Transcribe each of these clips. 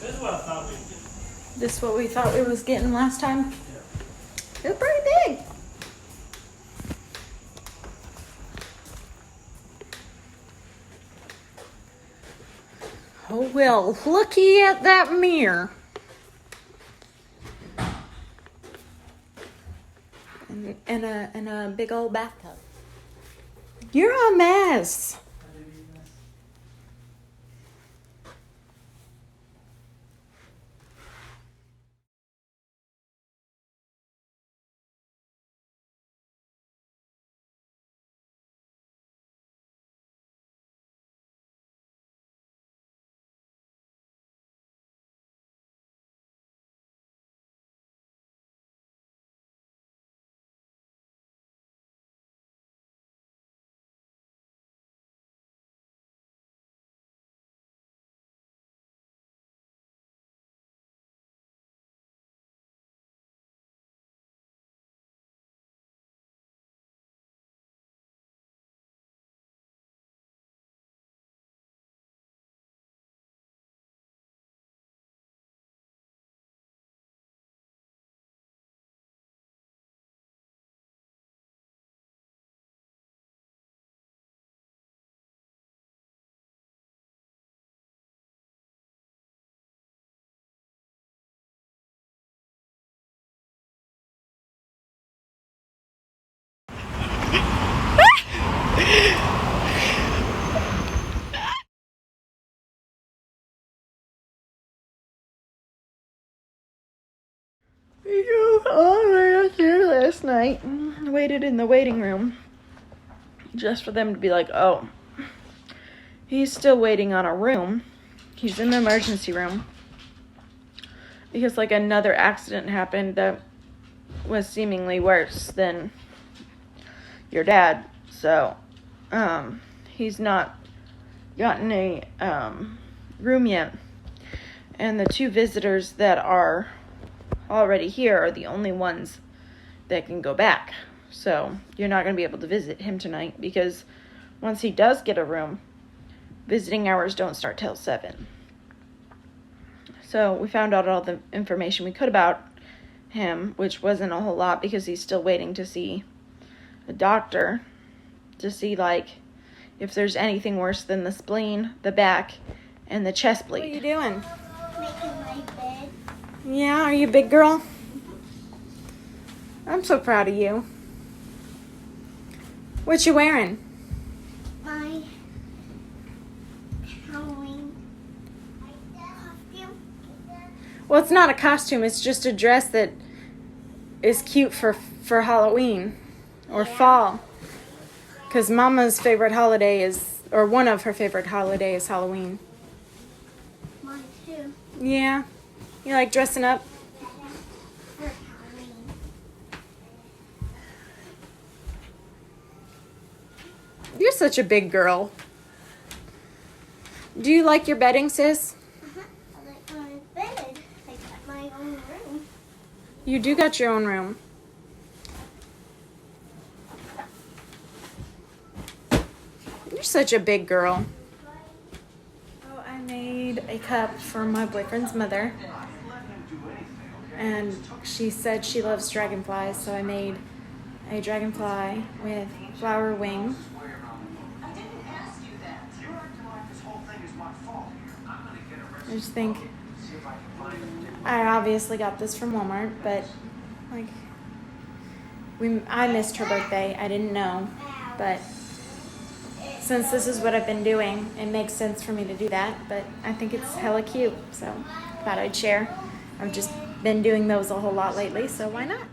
This is what I thought we did. This is what we thought we was getting last time. Yeah. It's pretty big. Oh well, looky at that mirror. And a big old bathtub. You're a mess. I was there last night. Waited in the waiting room just for them to be like, oh, he's still waiting on a room. He's in the emergency room because like another accident happened that was seemingly worse than your dad. So, he's not gotten a room yet. And the two visitors that are already here are the only ones that can go back. So you're not going to be able to visit him tonight because once he does get a room, visiting hours don't start till 7. So we found out all the information we could about him, which wasn't a whole lot because he's still waiting to see a doctor to see like if there's anything worse than the spleen, the back, and the chest bleed. What are you doing? Making my bed. Yeah, are you a big girl? I'm so proud of you. What you wearing? My Halloween costume. Well, it's not a costume. It's just a dress that is cute for Halloween or fall. Because Mama's favorite holiday is, or one of her favorite holidays is Halloween. Mine too. Yeah. You like dressing up? For Halloween. You're such a big girl. Do you like your bedding, sis? I like my bed. I got my own room. You do got your own room. You're such a big girl. Oh, I made a cup for my boyfriend's mother. And she said she loves dragonflies, so I made a dragonfly with flower wing. I just think I obviously got this from Walmart, but like I missed her birthday. I didn't know, but since this is what I've been doing, it makes sense for me to do that. But I think it's hella cute, so thought I'd share. I've just been doing those a whole lot lately, so why not?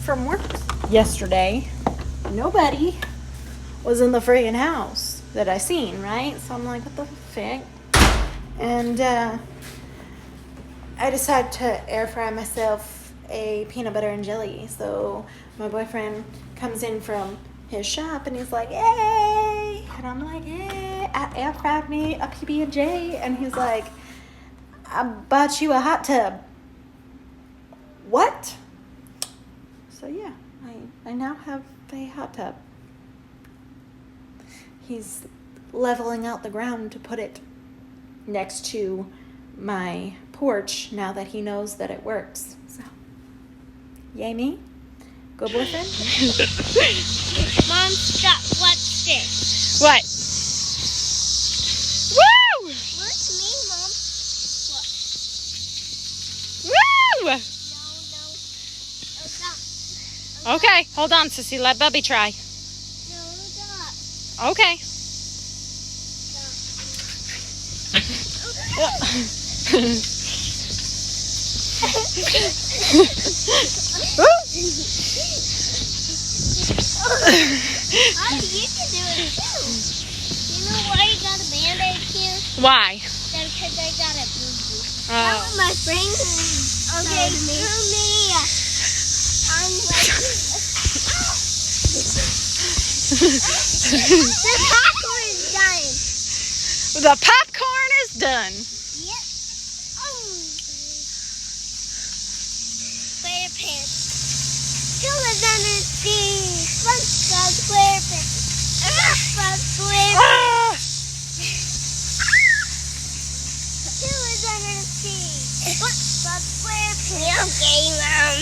from work yesterday, nobody was in the friggin' house that I seen, right? So I'm like, what the frick? And I decided to air fry myself a peanut butter and jelly. So my boyfriend comes in from his shop and he's like, hey! And I'm like, hey, I air fried me a PB&J. And he's like, I bought you a hot tub. What? So yeah, I now have a hot tub. He's leveling out the ground to put it next to my porch now that he knows that it works. So, yay me. Go boyfriend. Mom, stop. Watch this. What? Woo! Look me, Mom. What? Woo! No. Oh, stop. Okay, hold on, Sissy. Let Bubby try. No, stop. Okay. Oh, you can do it too. You know why you got a band-aid here? Why? Because I got a boo-boo. Oh. That was my friend. Okay, screw me. I'm like... The popcorn is done. The popcorn is done. Yep. SquarePants. Still is under the sea. SpongeBob SquarePants. SpongeBob SquarePants. Ah! Still is under the sea. SpongeBob SquarePants. Okay, Mom.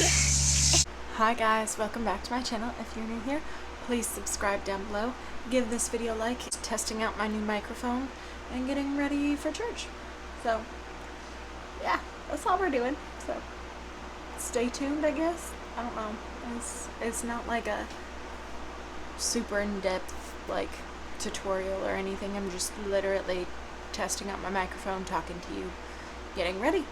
Hi guys, welcome back to my channel. If you're new here, please subscribe down below. Give this video a like. Testing out my new microphone and getting ready for church. So, yeah, that's all we're doing. So, stay tuned, I guess. I don't know. It's not like a super in-depth, like, tutorial or anything. I'm just literally testing out my microphone, talking to you, getting ready.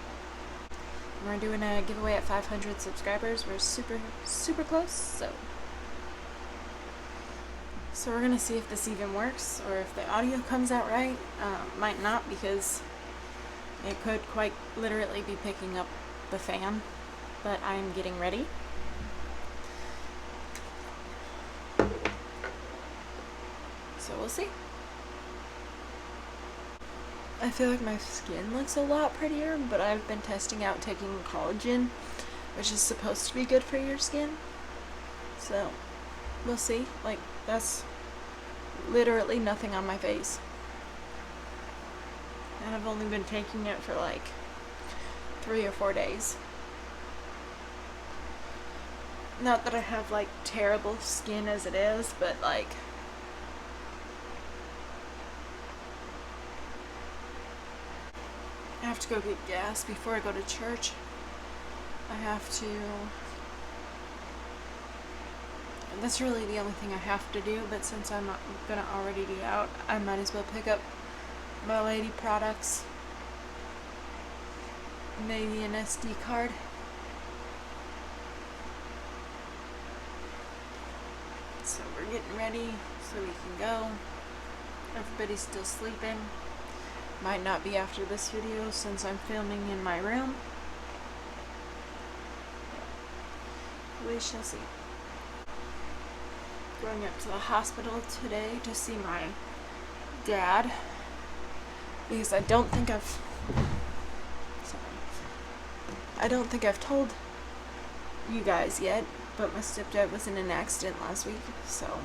We're doing a giveaway at 500 subscribers. We're super close, so we're gonna see if this even works or if the audio comes out right. Might not, because it could quite literally be picking up the fan, but I'm getting ready. So we'll see. I feel like my skin looks a lot prettier, but I've been testing out taking collagen, which is supposed to be good for your skin. So we'll see. Like, that's literally nothing on my face. And I've only been taking it for like 3 or 4 days. Not that I have like terrible skin as it is, but like I have to go get gas before I go to church. I have to... And that's really the only thing I have to do, but since I'm not gonna already be out, I might as well pick up my lady products. Maybe an SD card. So we're getting ready so we can go. Everybody's still sleeping. Might not be after this video since I'm filming in my room. We shall see. Going up to the hospital today to see my dad, because I don't think I've told you guys yet, but my stepdad was in an accident last week. So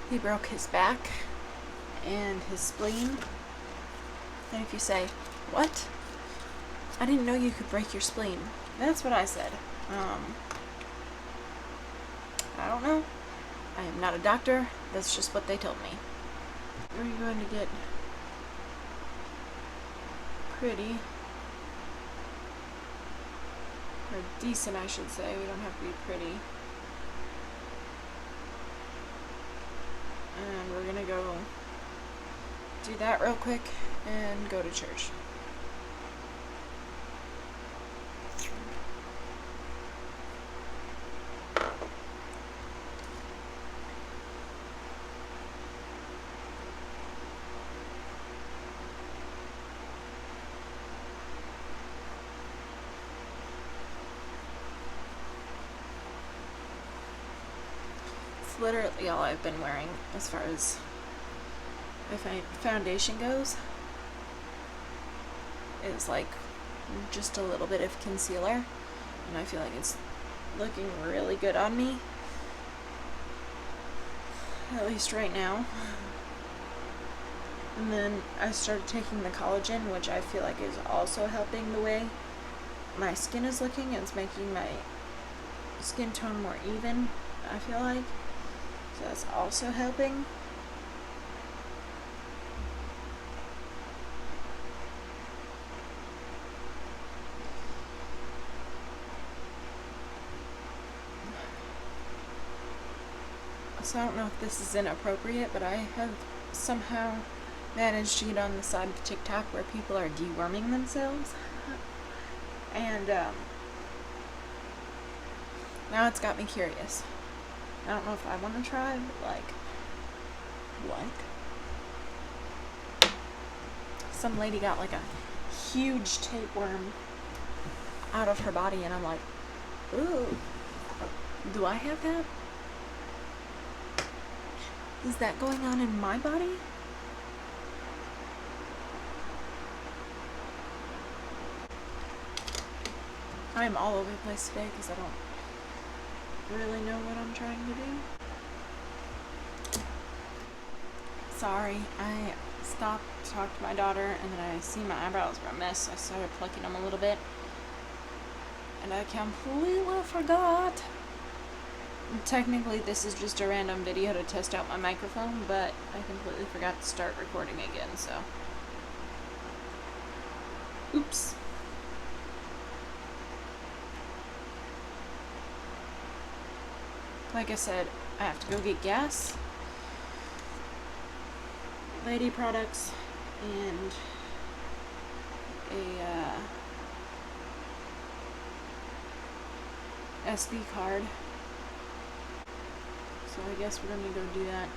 he broke his back and his spleen. And if you say, what? I didn't know you could break your spleen. That's what I said. I don't know. I am not a doctor. That's just what they told me. We're going to get pretty. Or decent, I should say. We don't have to be pretty. And we're going to go do that real quick and go to church. That's literally all I've been wearing as far as if foundation goes. Is like just a little bit of concealer, and I feel like it's looking really good on me, at least right now. And then I started taking the collagen, which I feel like is also helping the way my skin is looking. It's making my skin tone more even, I feel like. So that's also helping. So I don't know if this is inappropriate, but I have somehow managed to get on the side of TikTok where people are deworming themselves. And now it's got me curious. I don't know if I want to try, but like, what? Some lady got like a huge tapeworm out of her body, and I'm like, ooh, do I have that? Is that going on in my body? I'm all over the place today because I don't really know what I'm trying to do. Sorry, I stopped to talk to my daughter, and then I see my eyebrows were a mess, so I started plucking them a little bit. And I completely forgot. Technically, this is just a random video to test out my microphone, but I completely forgot to start recording again, so. Oops. Like I said, I have to go get gas, lady products, and a SD card. So I guess we're gonna go do that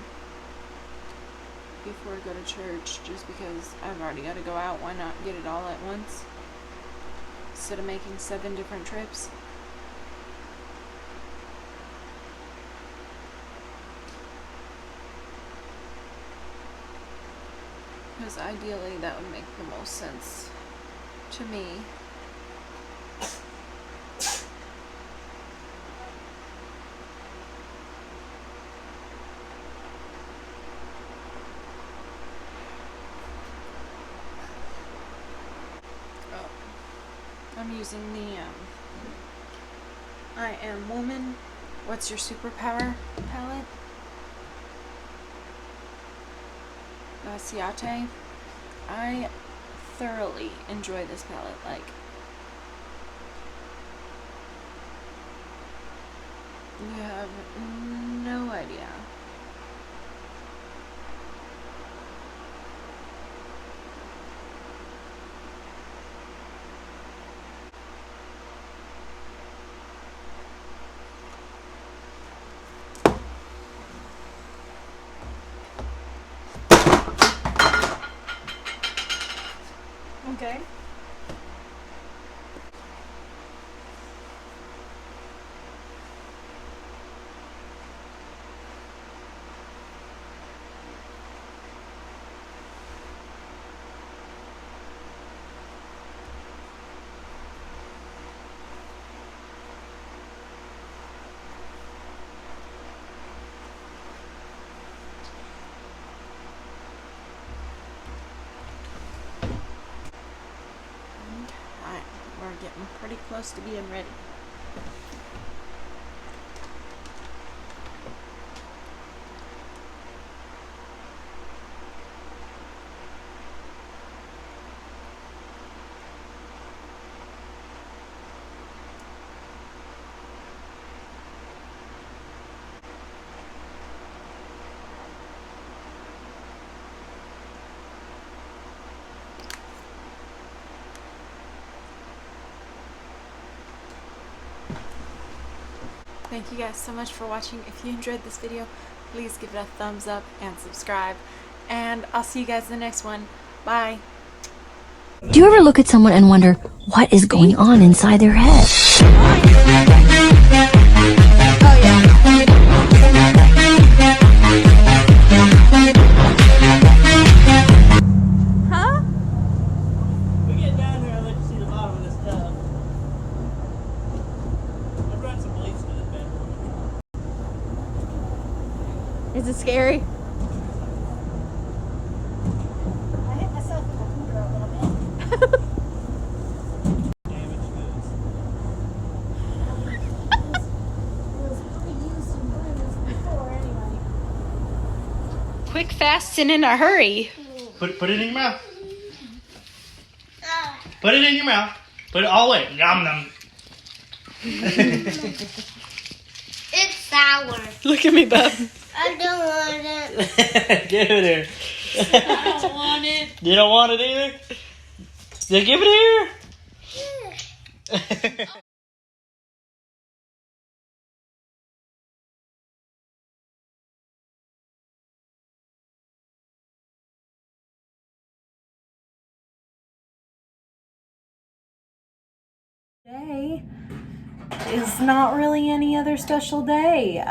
before I go to church, just because I've already got to go out. Why not get it all at once instead of making 7 different trips? Because ideally that would make the most sense to me. I'm using the I Am Woman, What's Your Superpower palette. Ciate. I thoroughly enjoy this palette. Like, you have no idea. Okay. We're getting pretty close to being ready. Thank you guys so much for watching. If you enjoyed this video, please give it a thumbs up and subscribe. And I'll see you guys in the next one. Bye. Do you ever look at someone and wonder what is going on inside their head? Oh yeah. Is it scary? I hit myself with the cooler a little bit. Damaged goods. It was reused and bruised before anyway. Quick, fast, and in a hurry. Put it in your mouth. Put it in your mouth. Put it all the way. Nom nom. It's sour. Look at me, bub. I don't want it. Give it here. I don't want it. You don't want it either? Then give it here. Today is not really any other special day.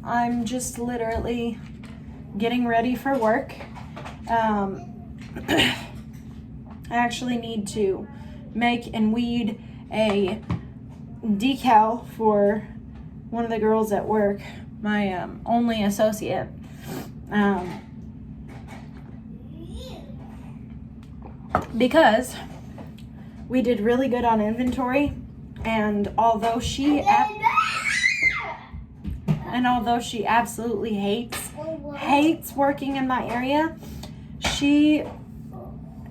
I'm just literally getting ready for work. I actually need to make and weed a decal for one of the girls at work, my only associate. Because we did really good on inventory, and although she absolutely hates working in my area, she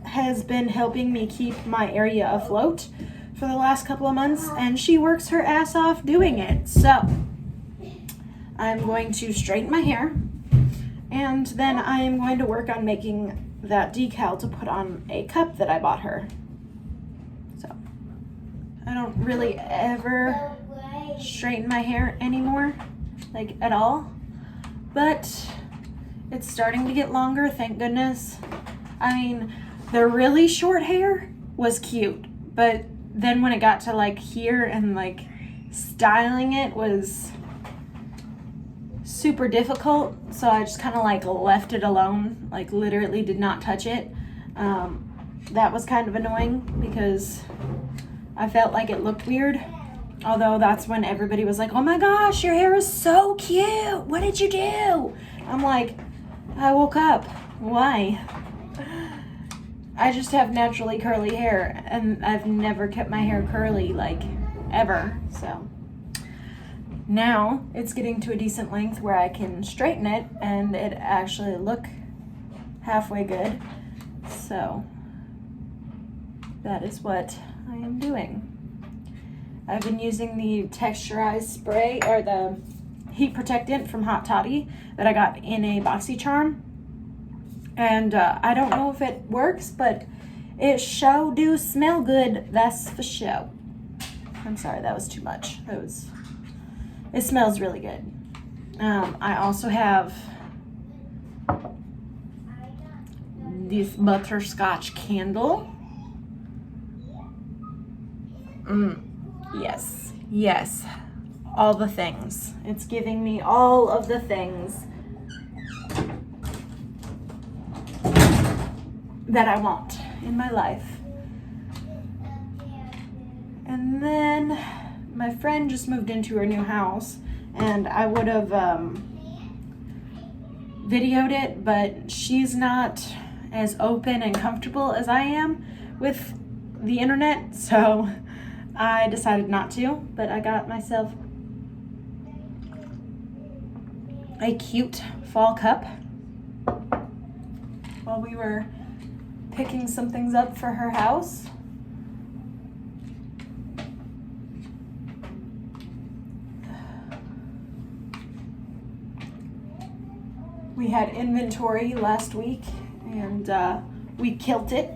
has been helping me keep my area afloat for the last couple of months, and she works her ass off doing it. So I'm going to straighten my hair, and then I am going to work on making that decal to put on a cup that I bought her. So I don't really ever straighten my hair anymore, like at all, but it's starting to get longer, thank goodness. I mean, the really short hair was cute, but then when it got to like here and like styling it was super difficult, so I just kind of like left it alone, like literally did not touch it. That was kind of annoying because I felt like it looked weird, although that's when everybody was like, oh my gosh, your hair is so cute, what did you do? I'm like, I woke up. Why? I just have naturally curly hair, and I've never kept my hair curly, like, ever. So now it's getting to a decent length where I can straighten it and it actually look halfway good. So that is what I am doing. I've been using the texturized spray, or the heat protectant from Hot Toddy that I got in a BoxyCharm. And I don't know if it works, but it sure do smell good, that's for sure. I'm sorry, that was too much. It smells really good. I also have this butterscotch candle. Yes, all the things. It's giving me all of the things that I want in my life. And then my friend just moved into her new house, and I would have videoed it, but she's not as open and comfortable as I am with the internet, so I decided not to. But I got myself a cute fall cup while we were picking some things up for her house. We had inventory last week, and we killed it.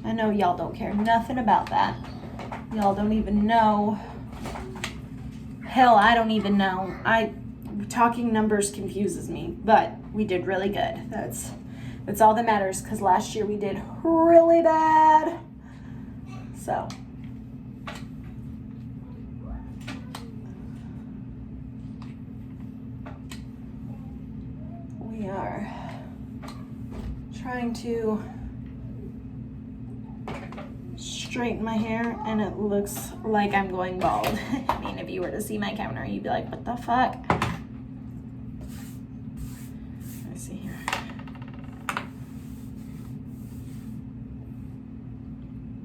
I know y'all don't care nothing about that. Y'all don't even know. Hell, I don't even know. Talking numbers confuses me, but we did really good. That's all that matters, because last year we did really bad. So we are trying to straighten my hair, and it looks like I'm going bald. I mean, if you were to see my counter, you'd be like, what the fuck?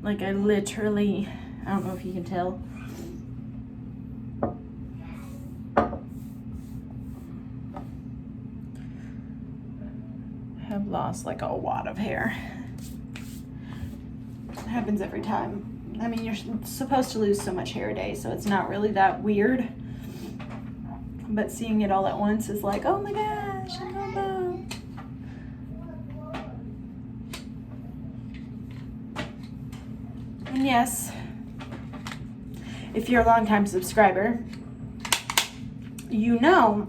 Like, I literally, I don't know if you can tell. Have lost like a wad of hair. It happens every time. I mean, you're supposed to lose so much hair a day, so it's not really that weird. But seeing it all at once is like, oh my gosh, I'm going bald. And yes, if you're a longtime subscriber, you know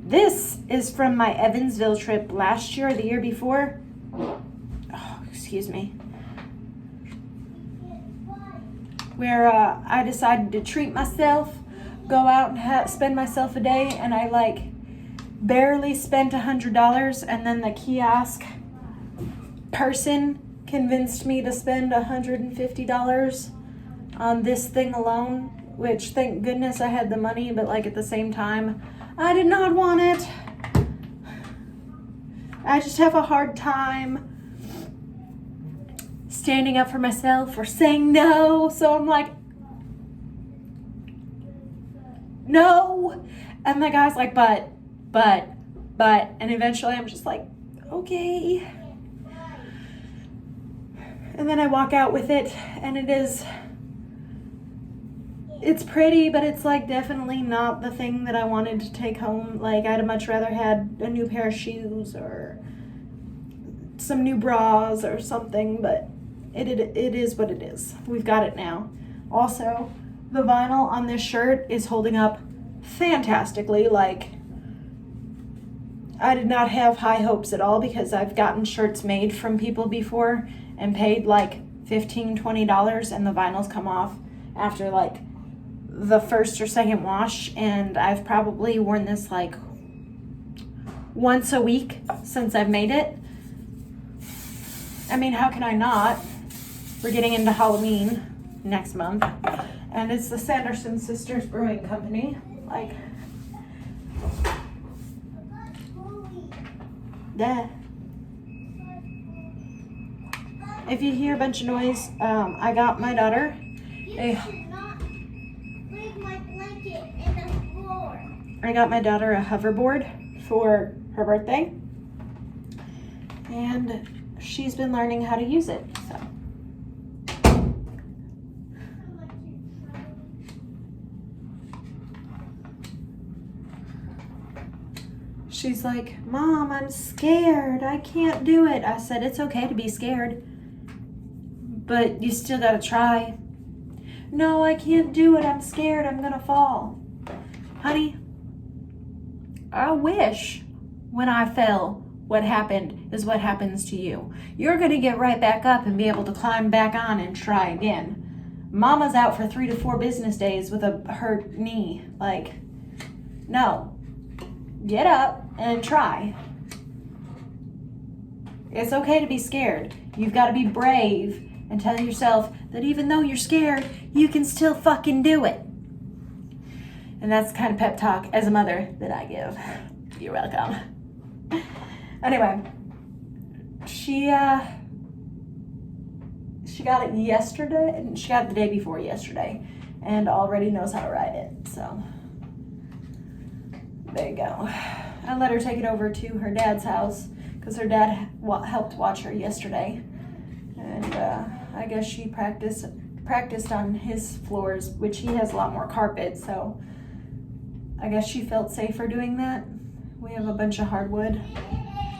this is from my Evansville trip last year or the year before. Oh, excuse me. Where I decided to treat myself, go out and spend myself a day, and I like barely spent $100, and then the kiosk person convinced me to spend $150 on this thing alone, which thank goodness I had the money, but like at the same time, I did not want it. I just have a hard time standing up for myself or saying no. So I'm like, no. And the guy's like, but. And eventually I'm just like, okay. And then I walk out with it, and it's pretty, but it's like definitely not the thing that I wanted to take home. Like, I'd much rather had a new pair of shoes or some new bras or something, but it is what it is. We've got it now. Also, the vinyl on this shirt is holding up fantastically. Like, I did not have high hopes at all, because I've gotten shirts made from people before and paid like $15, $20, and the vinyls come off after like the first or second wash, and I've probably worn this like once a week since I've made it. I mean, how can I not? We're getting into Halloween next month, and it's the Sanderson Sisters Brewing Company. Like, yeah. If you hear a bunch of noise, I got my daughter I got my daughter a hoverboard for her birthday, and she's been learning how to use it. So she's like, Mom, I'm scared. I can't do it. I said, it's okay to be scared, but you still gotta try. No, I can't do it. I'm scared. I'm gonna fall. Honey, I wish when I fell, what happened is what happens to you. You're gonna get right back up and be able to climb back on and try again. Mama's out for 3 to 4 business days with a hurt knee. Like, no. Get up and try. It's okay to be scared. You've got to be brave and tell yourself that even though you're scared, you can still fucking do it. And that's the kind of pep talk as a mother that I give. You're welcome. Anyway, she got it yesterday, and she got it the day before yesterday, and already knows how to ride it. So there you go. I let her take it over to her dad's house because her dad helped watch her yesterday, and I guess she practiced on his floors, which he has a lot more carpet, so I guess she felt safer doing that. We have a bunch of hardwood,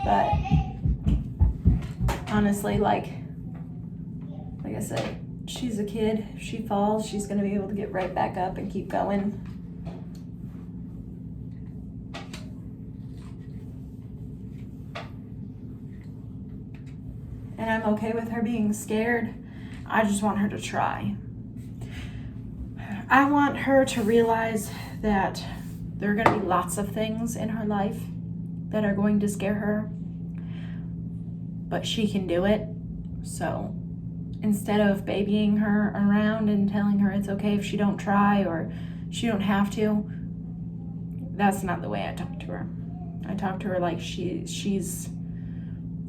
but honestly, like I said, she's a kid. If she falls, she's gonna be able to get right back up and keep going. And I'm okay with her being scared. I just want her to try. I want her to realize that there are going to be lots of things in her life that are going to scare her, but she can do it. So instead of babying her around and telling her it's okay if she don't try or she don't have to, that's not the way I talk to her. I talk to her like she's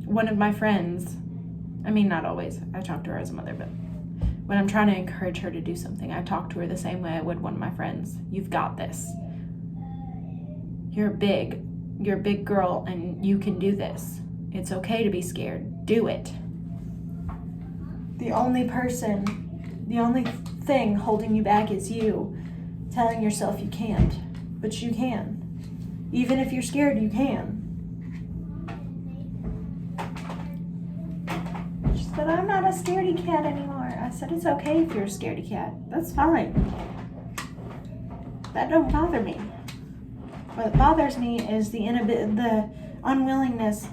one of my friends. I mean, not always. I talk to her as a mother, but when I'm trying to encourage her to do something, I talk to her the same way I would one of my friends. You've got this. You're a big girl and you can do this. It's okay to be scared. Do it. The only thing holding you back is you telling yourself you can't, but you can. Even if you're scared, you can. She said, I'm not a scaredy cat anymore. I said, it's okay if you're a scaredy cat. That's fine. That don't bother me. What bothers me is the unwillingness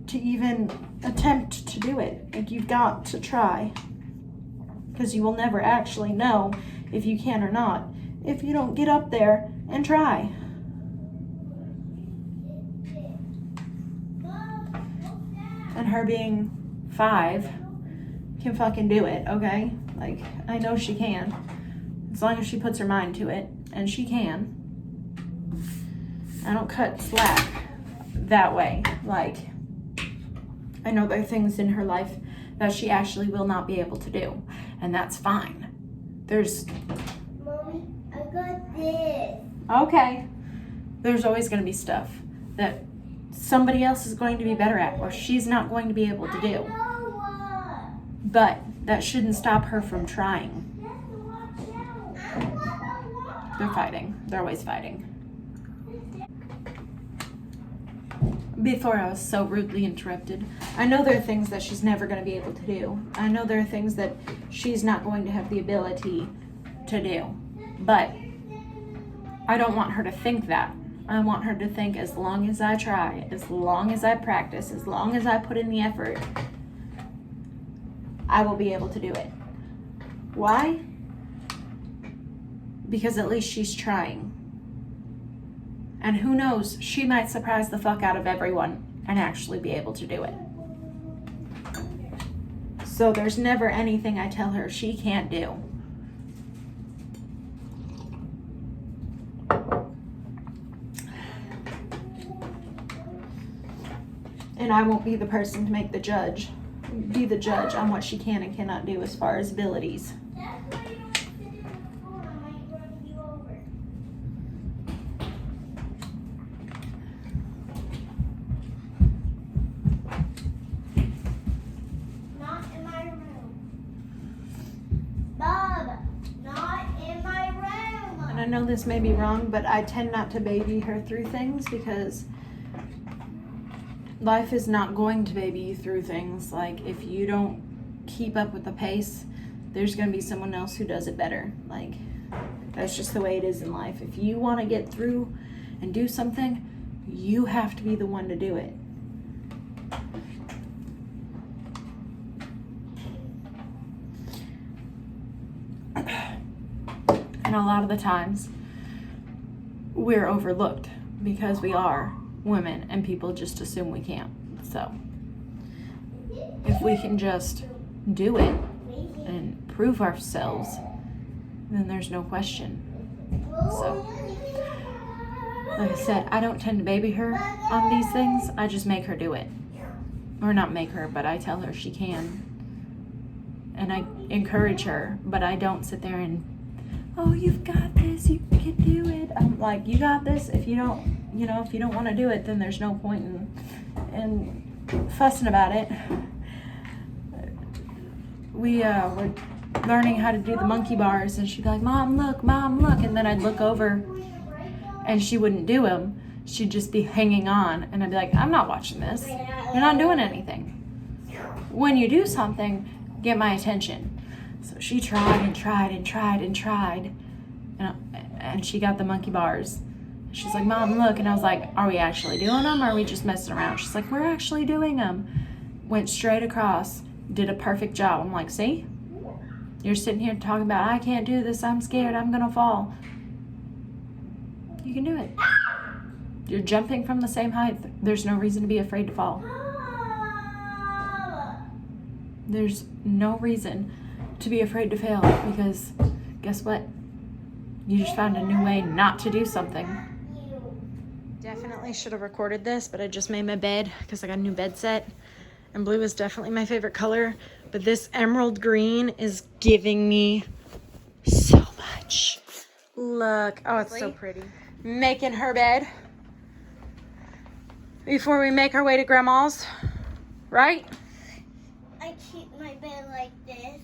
to even attempt to do it. Like, you've got to try. Because you will never actually know if you can or not if you don't get up there and try. And her being 5 can fucking do it, okay? Like, I know she can. As long as she puts her mind to it. And she can. I don't cut slack that way. Like, I know there are things in her life that she actually will not be able to do. And that's fine. Mommy, I got this. Okay. There's always going to be stuff that somebody else is going to be better at or she's not going to be able to do. But that shouldn't stop her from trying. They're fighting. They're always fighting. Before I was so rudely interrupted. I know there are things that she's never going to be able to do. I know there are things that she's not going to have the ability to do. But I don't want her to think that. I want her to think, as long as I try, as long as I practice, as long as I put in the effort, I will be able to do it. Why? Because at least she's trying. And who knows, she might surprise the fuck out of everyone and actually be able to do it. So there's never anything I tell her she can't do. And I won't be the person to be the judge on what she can and cannot do as far as abilities. I know this may be wrong, but I tend not to baby her through things because life is not going to baby you through things. Like, if you don't keep up with the pace, there's going to be someone else who does it better. Like, that's just the way it is in life. If you want to get through and do something, you have to be the one to do it. And a lot of the times, we're overlooked because we are women and people just assume we can't. So, if we can just do it and prove ourselves, then there's no question. So, like I said, I don't tend to baby her on these things. I just make her do it. Or not make her, but I tell her she can. And I encourage her, but I don't sit there and, oh, you've got this, you can do it. I'm like, you got this. If you don't want to do it, then there's no point in fussing about it. We were learning how to do the monkey bars, and she'd be like, Mom, look, and then I'd look over, and she wouldn't do them. She'd just be hanging on, and I'd be like, I'm not watching this. You're not doing anything. When you do something, get my attention. So she tried and tried and tried and tried, and she got the monkey bars. She's like, Mom, look. And I was like, are we actually doing them, or are we just messing around? She's like, we're actually doing them. Went straight across, did a perfect job. I'm like, see? You're sitting here talking about, I can't do this, I'm scared, I'm gonna fall. You can do it. You're jumping from the same height. There's no reason to be afraid to fall. There's no reason to be afraid to fail, because guess what? You just found a new way not to do something. Definitely should have recorded this, but I just made my bed because I got a new bed set, and blue is definitely my favorite color. But this emerald green is giving me so much. Look. Oh, it's so pretty. Making her bed before we make our way to Grandma's, right? I keep my bed like this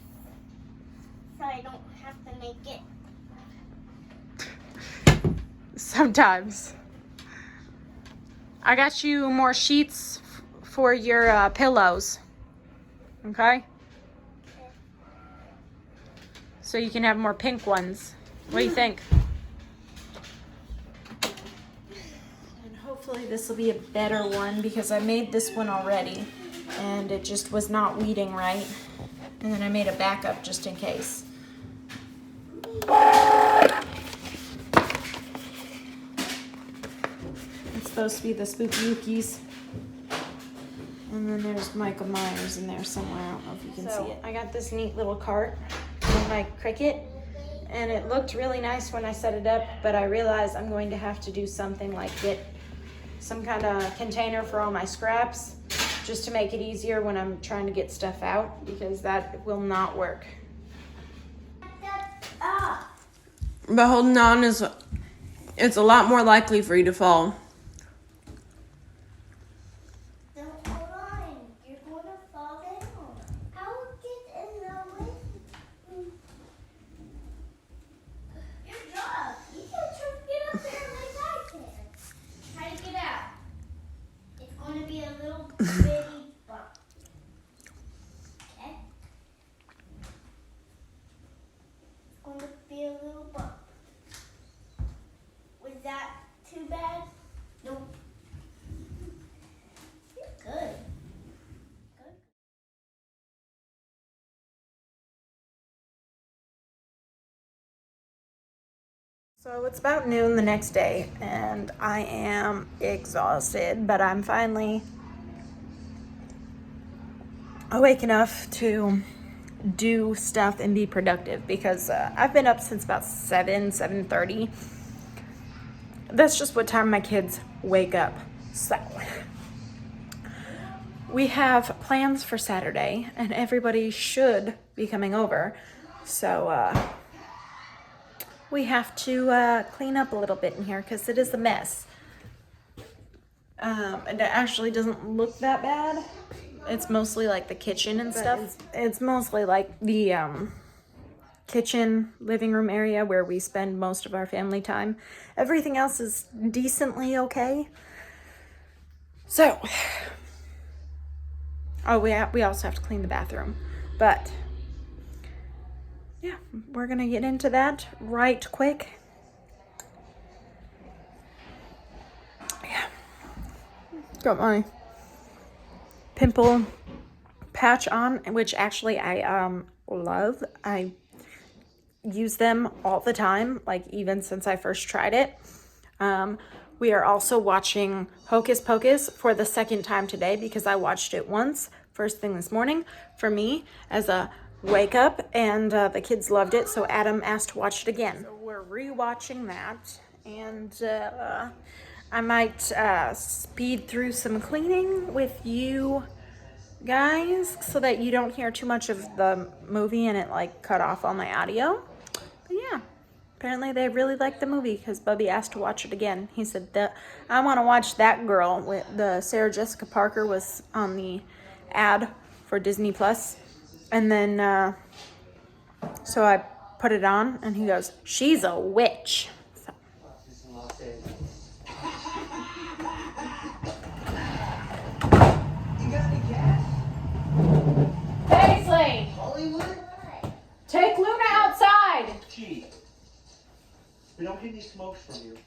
so I don't have to make it. Sometimes. I got you more sheets for your pillows. Okay? So you can have more pink ones. What do you think? And hopefully this will be a better one because I made this one already and it just was not weeding right. And then I made a backup just in case. It's supposed to be the Spooky Yukies. And then there's Michael Myers in there somewhere. I don't know if you can see it. I got this neat little cart with my Cricut. And it looked really nice when I set it up, but I realized I'm going to have to do something like get some kind of container for all my scraps just to make it easier when I'm trying to get stuff out because that will not work. But holding on is, it's a lot more likely for you to fall. No, hold on. You're going to fall down. I'll get in the way. You're drunk. You can't get up there like I can. Try to get out. It's going to be a little bitty bump. Okay? It's going to be a little bump. Was that too bad? Nope. You're good. Good. So it's about noon the next day and I am exhausted, but I'm finally awake enough to do stuff and be productive because I've been up since about 7:30. That's just what time my kids wake up. So we have plans for Saturday and everybody should be coming over. So we have to clean up a little bit in here because it is a mess. And it actually doesn't look that bad. It's mostly like the kitchen and stuff. It's mostly like the kitchen, living room area where we spend most of our family time. Everything else is decently okay. So, oh, we also have to clean the bathroom. But yeah, we're gonna get into that right quick. Yeah, got my pimple patch on, which actually I love. I use them all the time, like even since I first tried it. We are also watching Hocus Pocus for the second time today because I watched it once first thing this morning for me as a wake up, and the kids loved it, so Adam asked to watch it again. So we're rewatching that, and I might speed through some cleaning with you guys so that you don't hear too much of the movie and it like cut off all my audio. But yeah, apparently they really liked the movie because Bubby asked to watch it again. He said that I want to watch That Girl with the Sarah Jessica Parker was on the ad for Disney Plus, and then so I put it on and he goes, "She's a witch." So. Paisley, take Luna outside. Gee, we don't get any smokes from you.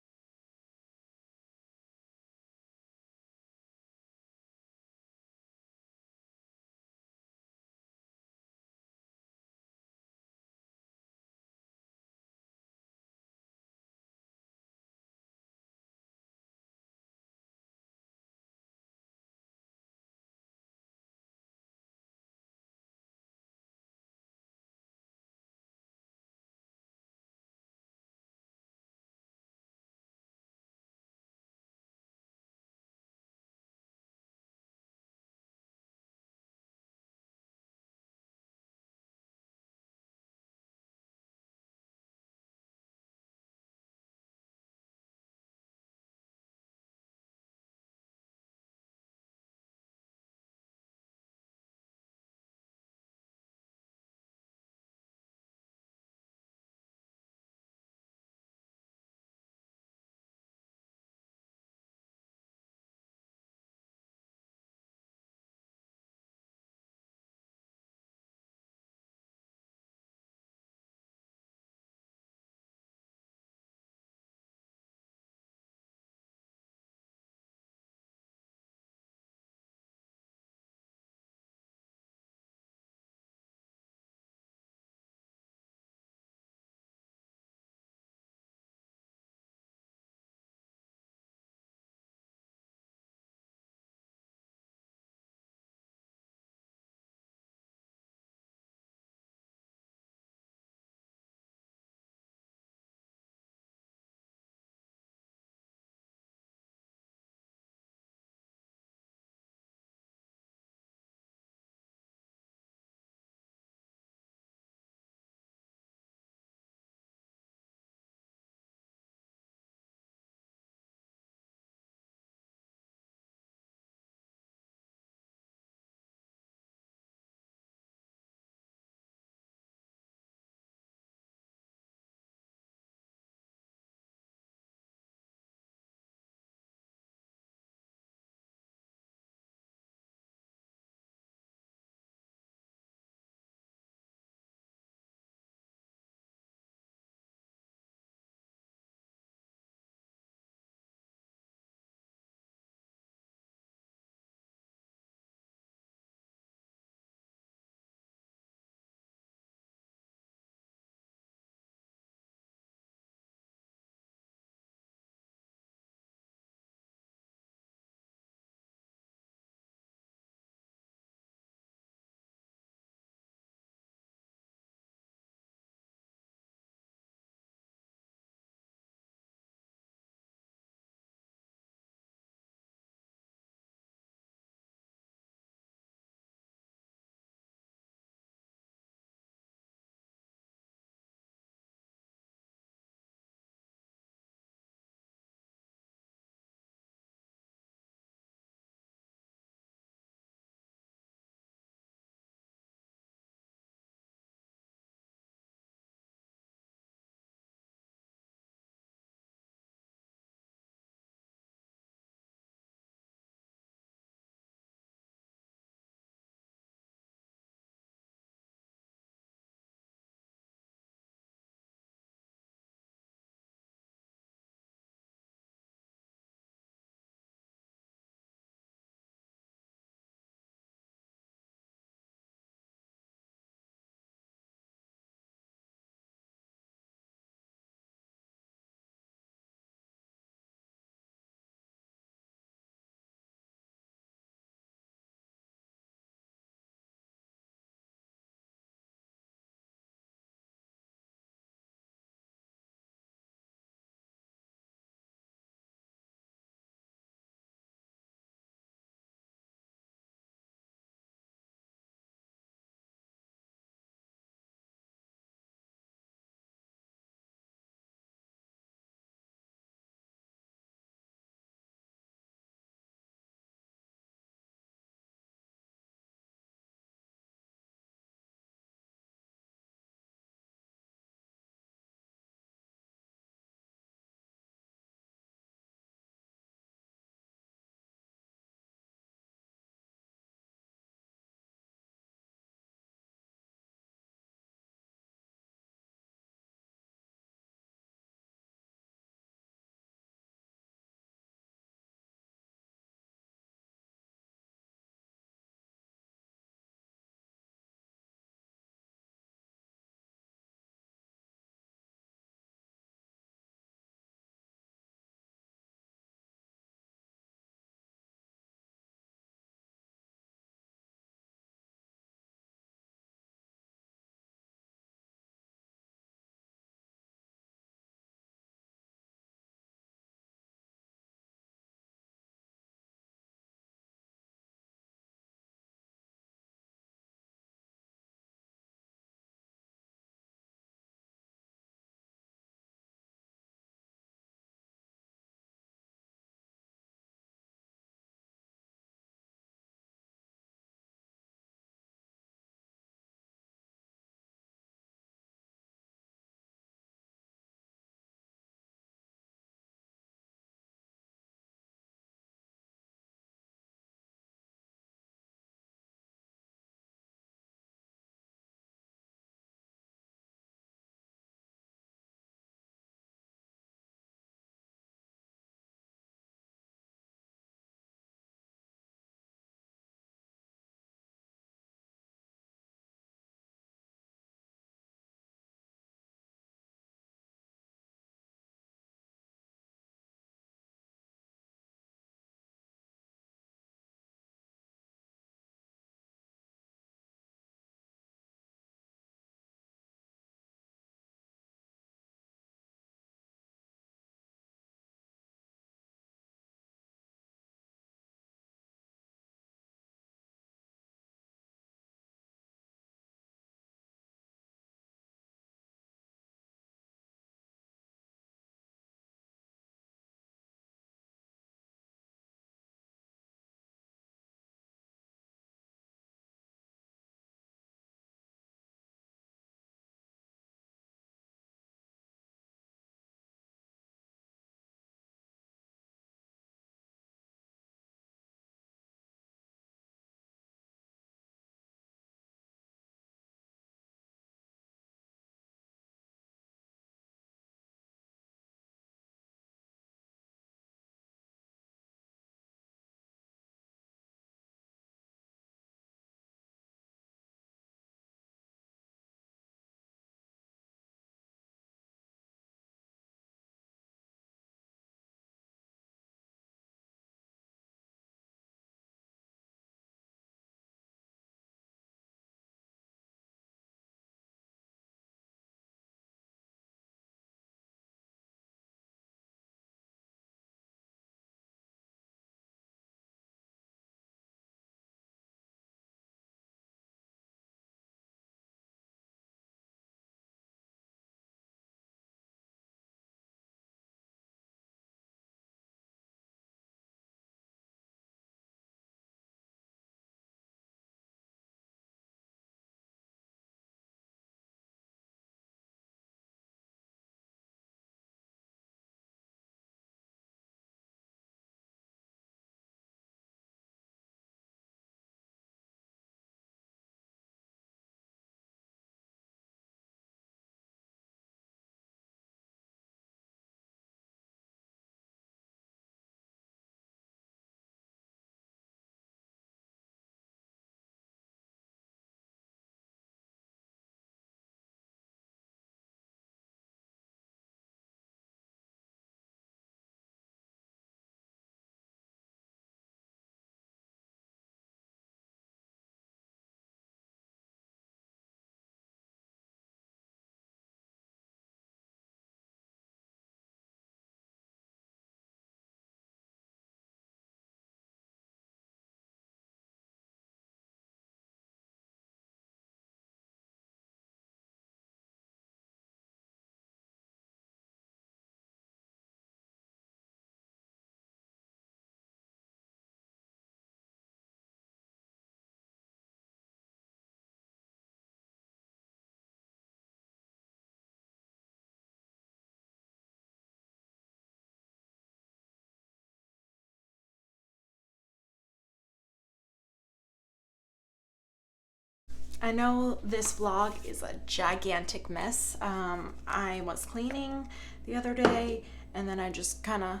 I know this vlog is a gigantic mess. I was cleaning the other day and then I just kind of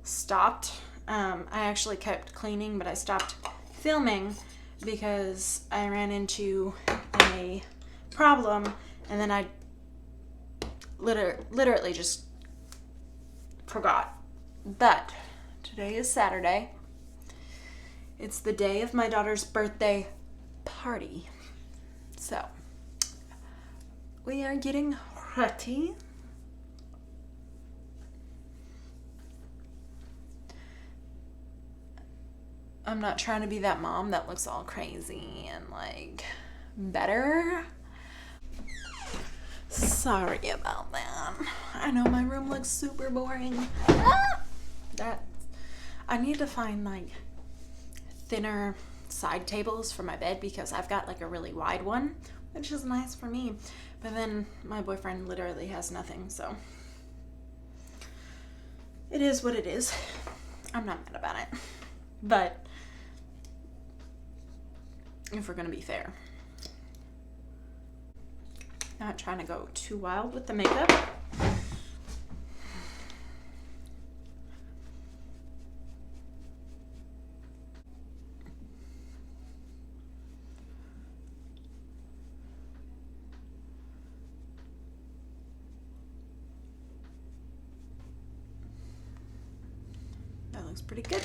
stopped. I actually kept cleaning, but I stopped filming because I ran into a problem and then I literally just forgot. But today is Saturday. It's the day of my daughter's birthday party. So we are getting ready. I'm not trying to be that mom that looks all crazy and like better. Sorry about that. I know my room looks super boring. That I need to find like thinner side tables for my bed because I've got like a really wide one, which is nice for me. But then my boyfriend literally has nothing, so it is what it is. I'm not mad about it. But if we're gonna be fair, not trying to go too wild with the makeup. That looks pretty good.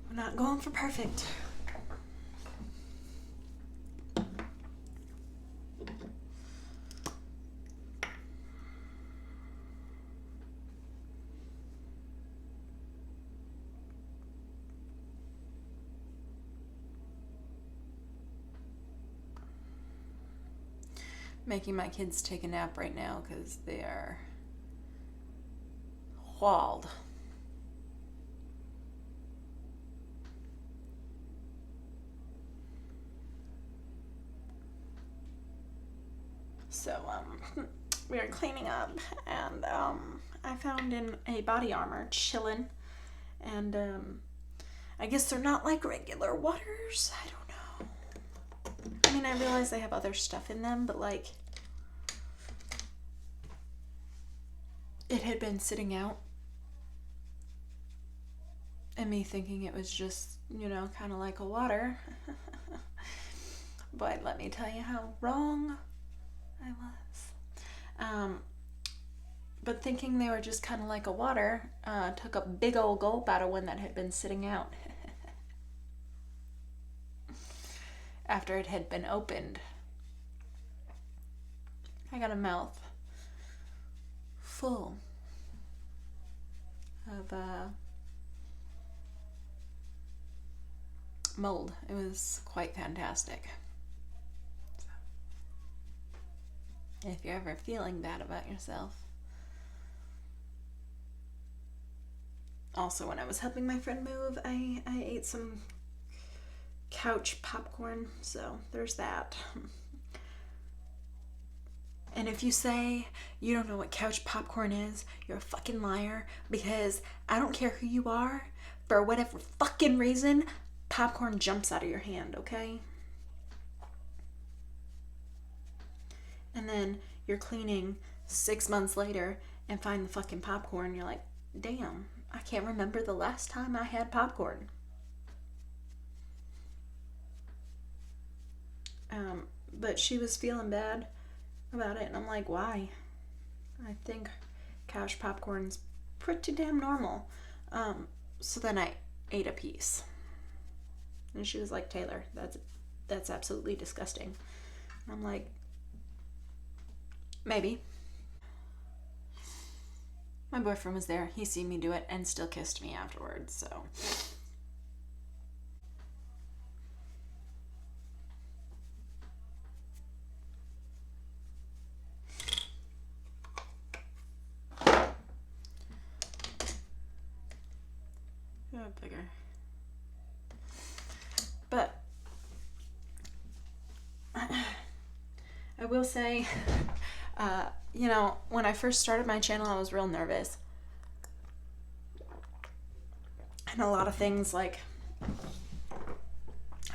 We're not going for perfect. Making my kids take a nap right now because they are walled. So we are cleaning up and I found in a body armor chillin', and I guess they're not like regular waters. I don't know. I mean, I realize they have other stuff in them, but like it had been sitting out and me thinking it was just, you know, kind of like a water. But let me tell you how wrong I was. But thinking they were just kind of like a water, took a big old gulp out of one that had been sitting out after it had been opened. I got a mouth full of mold. It was quite fantastic. So, if you're ever feeling bad about yourself. Also, when I was helping my friend move, I ate some couch popcorn, so there's that. And if you say you don't know what couch popcorn is, you're a fucking liar, because I don't care who you are, for whatever fucking reason, popcorn jumps out of your hand, okay? And then you're cleaning 6 months later and find the fucking popcorn, you're like, damn, I can't remember the last time I had popcorn. But she was feeling bad about it, and I'm like, why? I think couch popcorn's pretty damn normal. So then I ate a piece, and she was like, Taylor, that's absolutely disgusting. And I'm like, maybe. My boyfriend was there. He seen me do it and still kissed me afterwards, so. Bigger. But I will say, you know, when I first started my channel, I was real nervous. And a lot of things, like,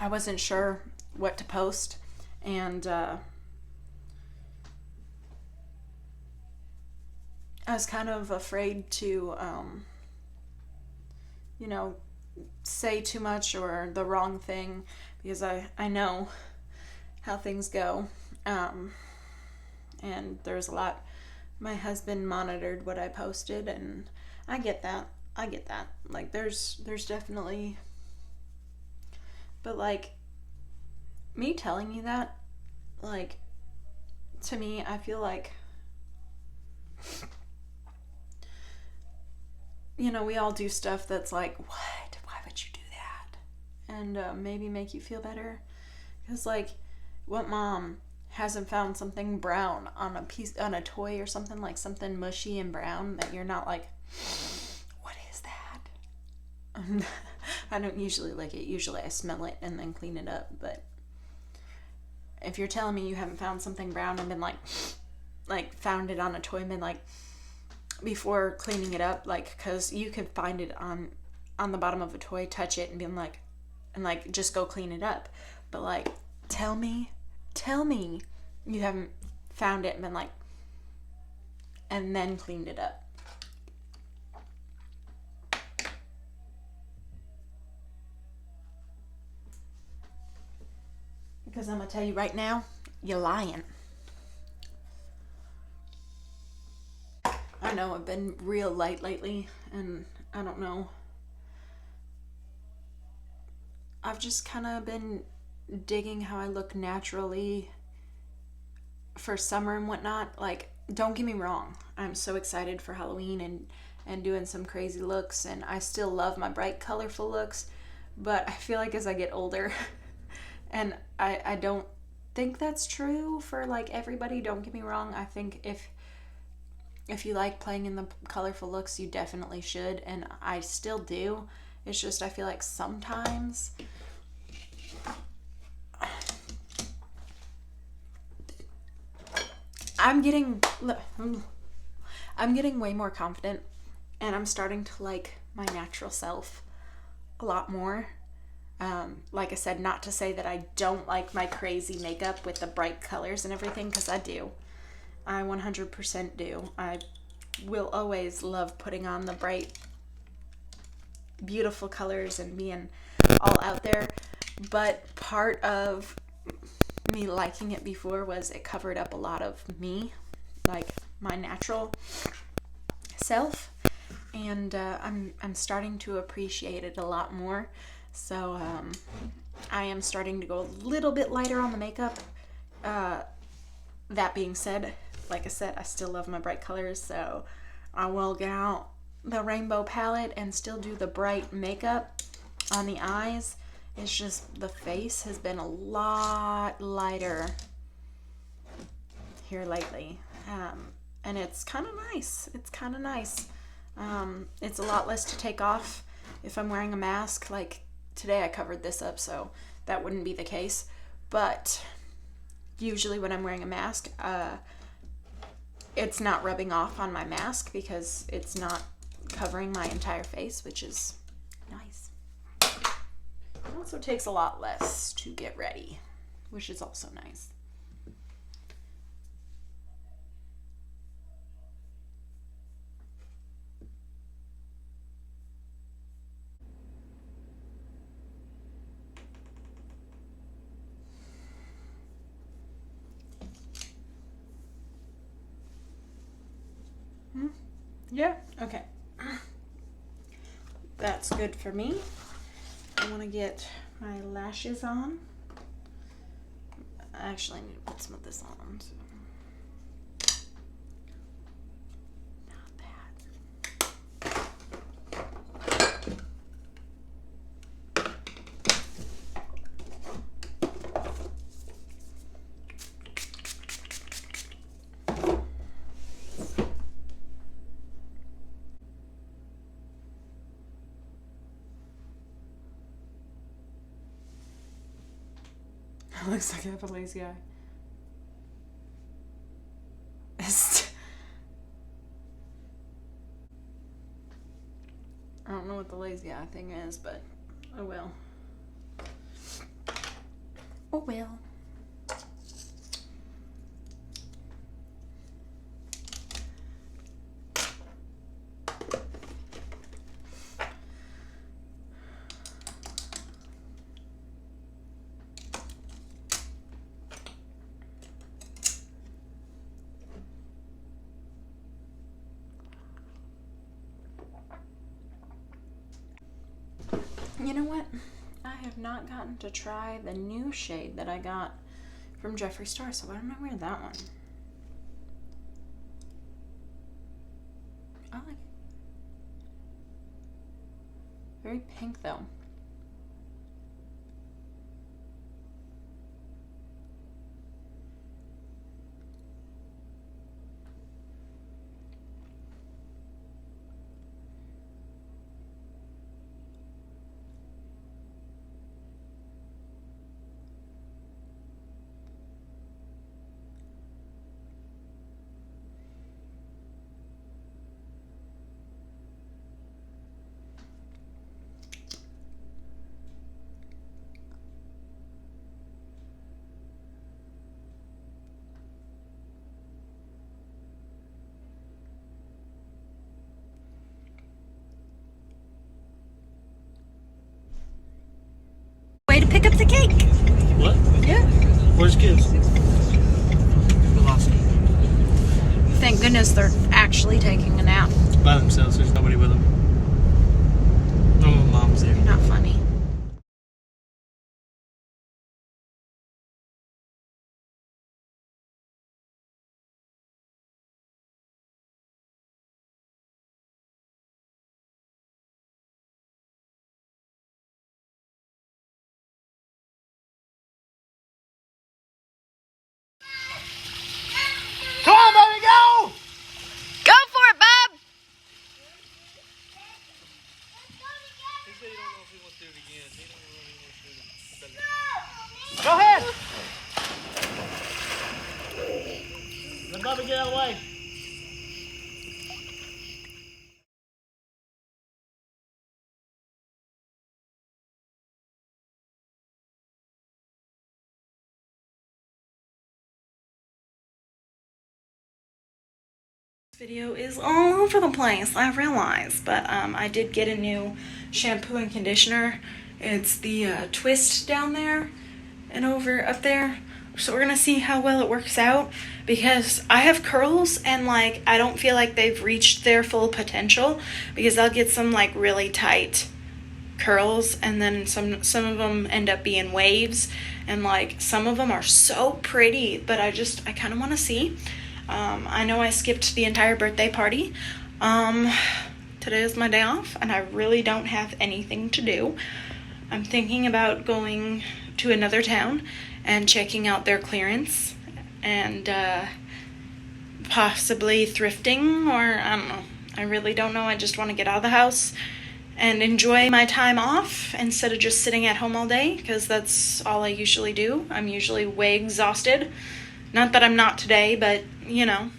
I wasn't sure what to post, and I was kind of afraid to, you know, say too much or the wrong thing, because I know how things go. And there's a lot. My husband monitored what I posted, and I get that. Like, there's definitely, but like, me telling you that, like, to me, I feel like, you know, we all do stuff that's like, what? Why would you do that? And maybe make you feel better. Because, like, what mom hasn't found something brown on a toy or something, like something mushy and brown that you're not like, what is that? I don't usually lick it. Usually I smell it and then clean it up. But if you're telling me you haven't found something brown and been like found it on a toy and been like, before cleaning it up, like, because you could find it on the bottom of a toy, touch it, and be like, and like, just go clean it up. But like, tell me you haven't found it and been like, and then cleaned it up. Because I'm gonna tell you right now, you're lying. I know I've been real light lately, and I don't know. I've just kind of been digging how I look naturally for summer and whatnot. Like, don't get me wrong, I'm so excited for Halloween and doing some crazy looks, and I still love my bright, colorful looks, but I feel like as I get older, and I don't think that's true for like everybody, don't get me wrong. I think if you like playing in the colorful looks, you definitely should, and I still do. It's just I feel like sometimes I'm getting way more confident, and I'm starting to like my natural self a lot more. Like I said, not to say that I don't like my crazy makeup with the bright colors and everything, because I do. I 100% do. I will always love putting on the bright, beautiful colors and being all out there. But part of me liking it before was it covered up a lot of me, like my natural self. And I'm starting to appreciate it a lot more. So I am starting to go a little bit lighter on the makeup. That being said, like I said, I still love my bright colors, so I will get out the rainbow palette and still do the bright makeup on the eyes. It's just the face has been a lot lighter here lately, and it's kind of nice. It's a lot less to take off if I'm wearing a mask. Like today I covered this up, so that wouldn't be the case, but usually when I'm wearing a mask, it's not rubbing off on my mask because it's not covering my entire face, which is nice. It also takes a lot less to get ready, which is also nice. Yeah, okay. That's good for me. I want to get my lashes on. I actually need to put some of this on. So. Not bad. Looks like I have a lazy eye. I don't know what the lazy eye thing is, but oh well. Oh well. You know what? I have not gotten to try the new shade that I got from Jeffree Star, so why don't I wear that one? I like it. Very pink though. Way to pick up the cake. What? Yeah. Where's kids? Velocity. Thank goodness they're actually taking a nap. By themselves, there's nobody with them. No, my mom's there. You're not funny. Come on, baby, go! Go for it, Bob! He said he don't know if he wants to do it again. He don't know if he wants to do it. Go ahead! Let Bubba get out of the way. Video is all over the place, I realize, but I did get a new shampoo and conditioner. It's the twist down there and over up there, so we're gonna see how well it works out, because I have curls and like I don't feel like they've reached their full potential, because I'll get some like really tight curls and then some of them end up being waves, and like some of them are so pretty, but I kind of want to see. I know I skipped the entire birthday party. Today is my day off, and I really don't have anything to do. I'm thinking about going to another town and checking out their clearance and possibly thrifting, or I don't know. I really don't know. I just want to get out of the house and enjoy my time off instead of just sitting at home all day, because that's all I usually do. I'm usually way exhausted. Not that I'm not today, but, you know.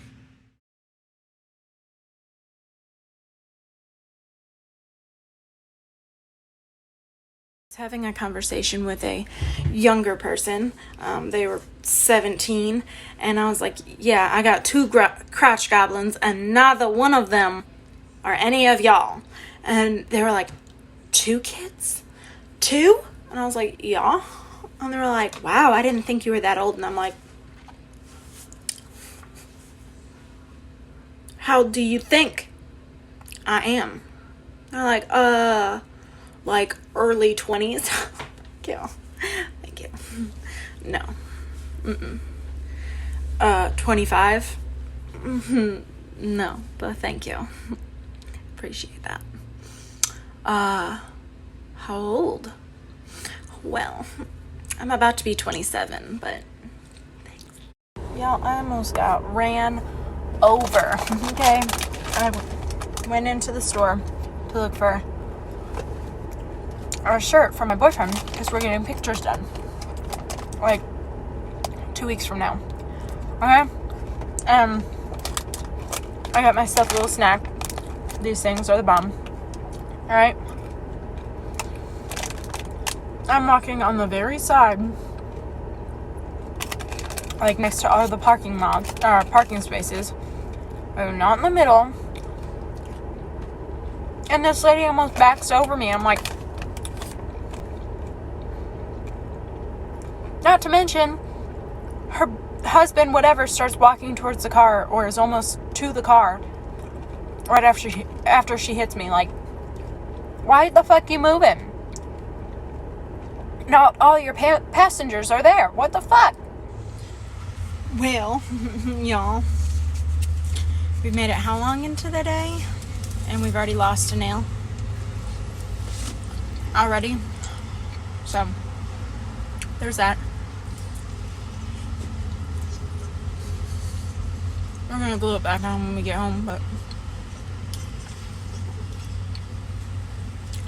I was having a conversation with a younger person. They were 17, and I was like, yeah, I got 2 crotch goblins, and neither one of them are any of y'all. And they were like, 2 kids? 2? And I was like, yeah. And they were like, wow, I didn't think you were that old. And I'm like, how do you think I am? They're like early 20s. Thank you. Thank you. No. 25. No, but thank you. Appreciate that. How old? Well, I'm about to be 27, but thanks. Y'all, I almost got ran over. Okay, I went into the store to look for a shirt for my boyfriend, because we're getting pictures done like 2 weeks from now. Okay, I got myself a little snack. These things are the bomb. All right, I'm walking on the very side like next to all the parking spaces. Not in the middle. And this lady almost backs over me. I'm like, not to mention, her husband, whatever, starts walking towards the car, or is almost to the car, right after she hits me. Like, why the fuck you moving? Now all your passengers are there. What the fuck? Well, y'all, we've made it how long into the day? And we've already lost a nail. Already. So, there's that. We're gonna glue it back on when we get home, but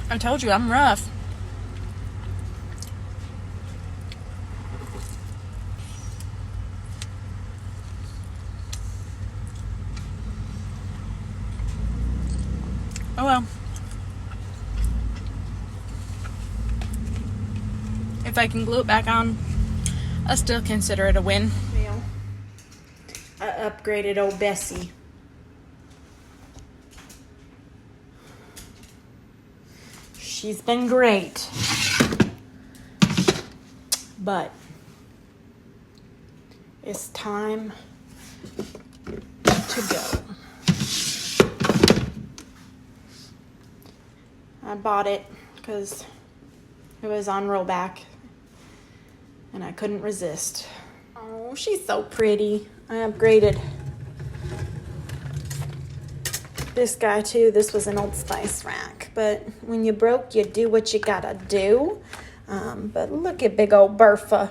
I told you, I'm rough. Oh well. If I can glue it back on, I still consider it a win. I upgraded old Bessie. She's been great. But it's time to go. I bought it because it was on rollback and I couldn't resist. Oh, she's so pretty. I upgraded this guy too. This was an Old Spice rack, but when you broke, you do what you gotta do. But look at big old Bertha.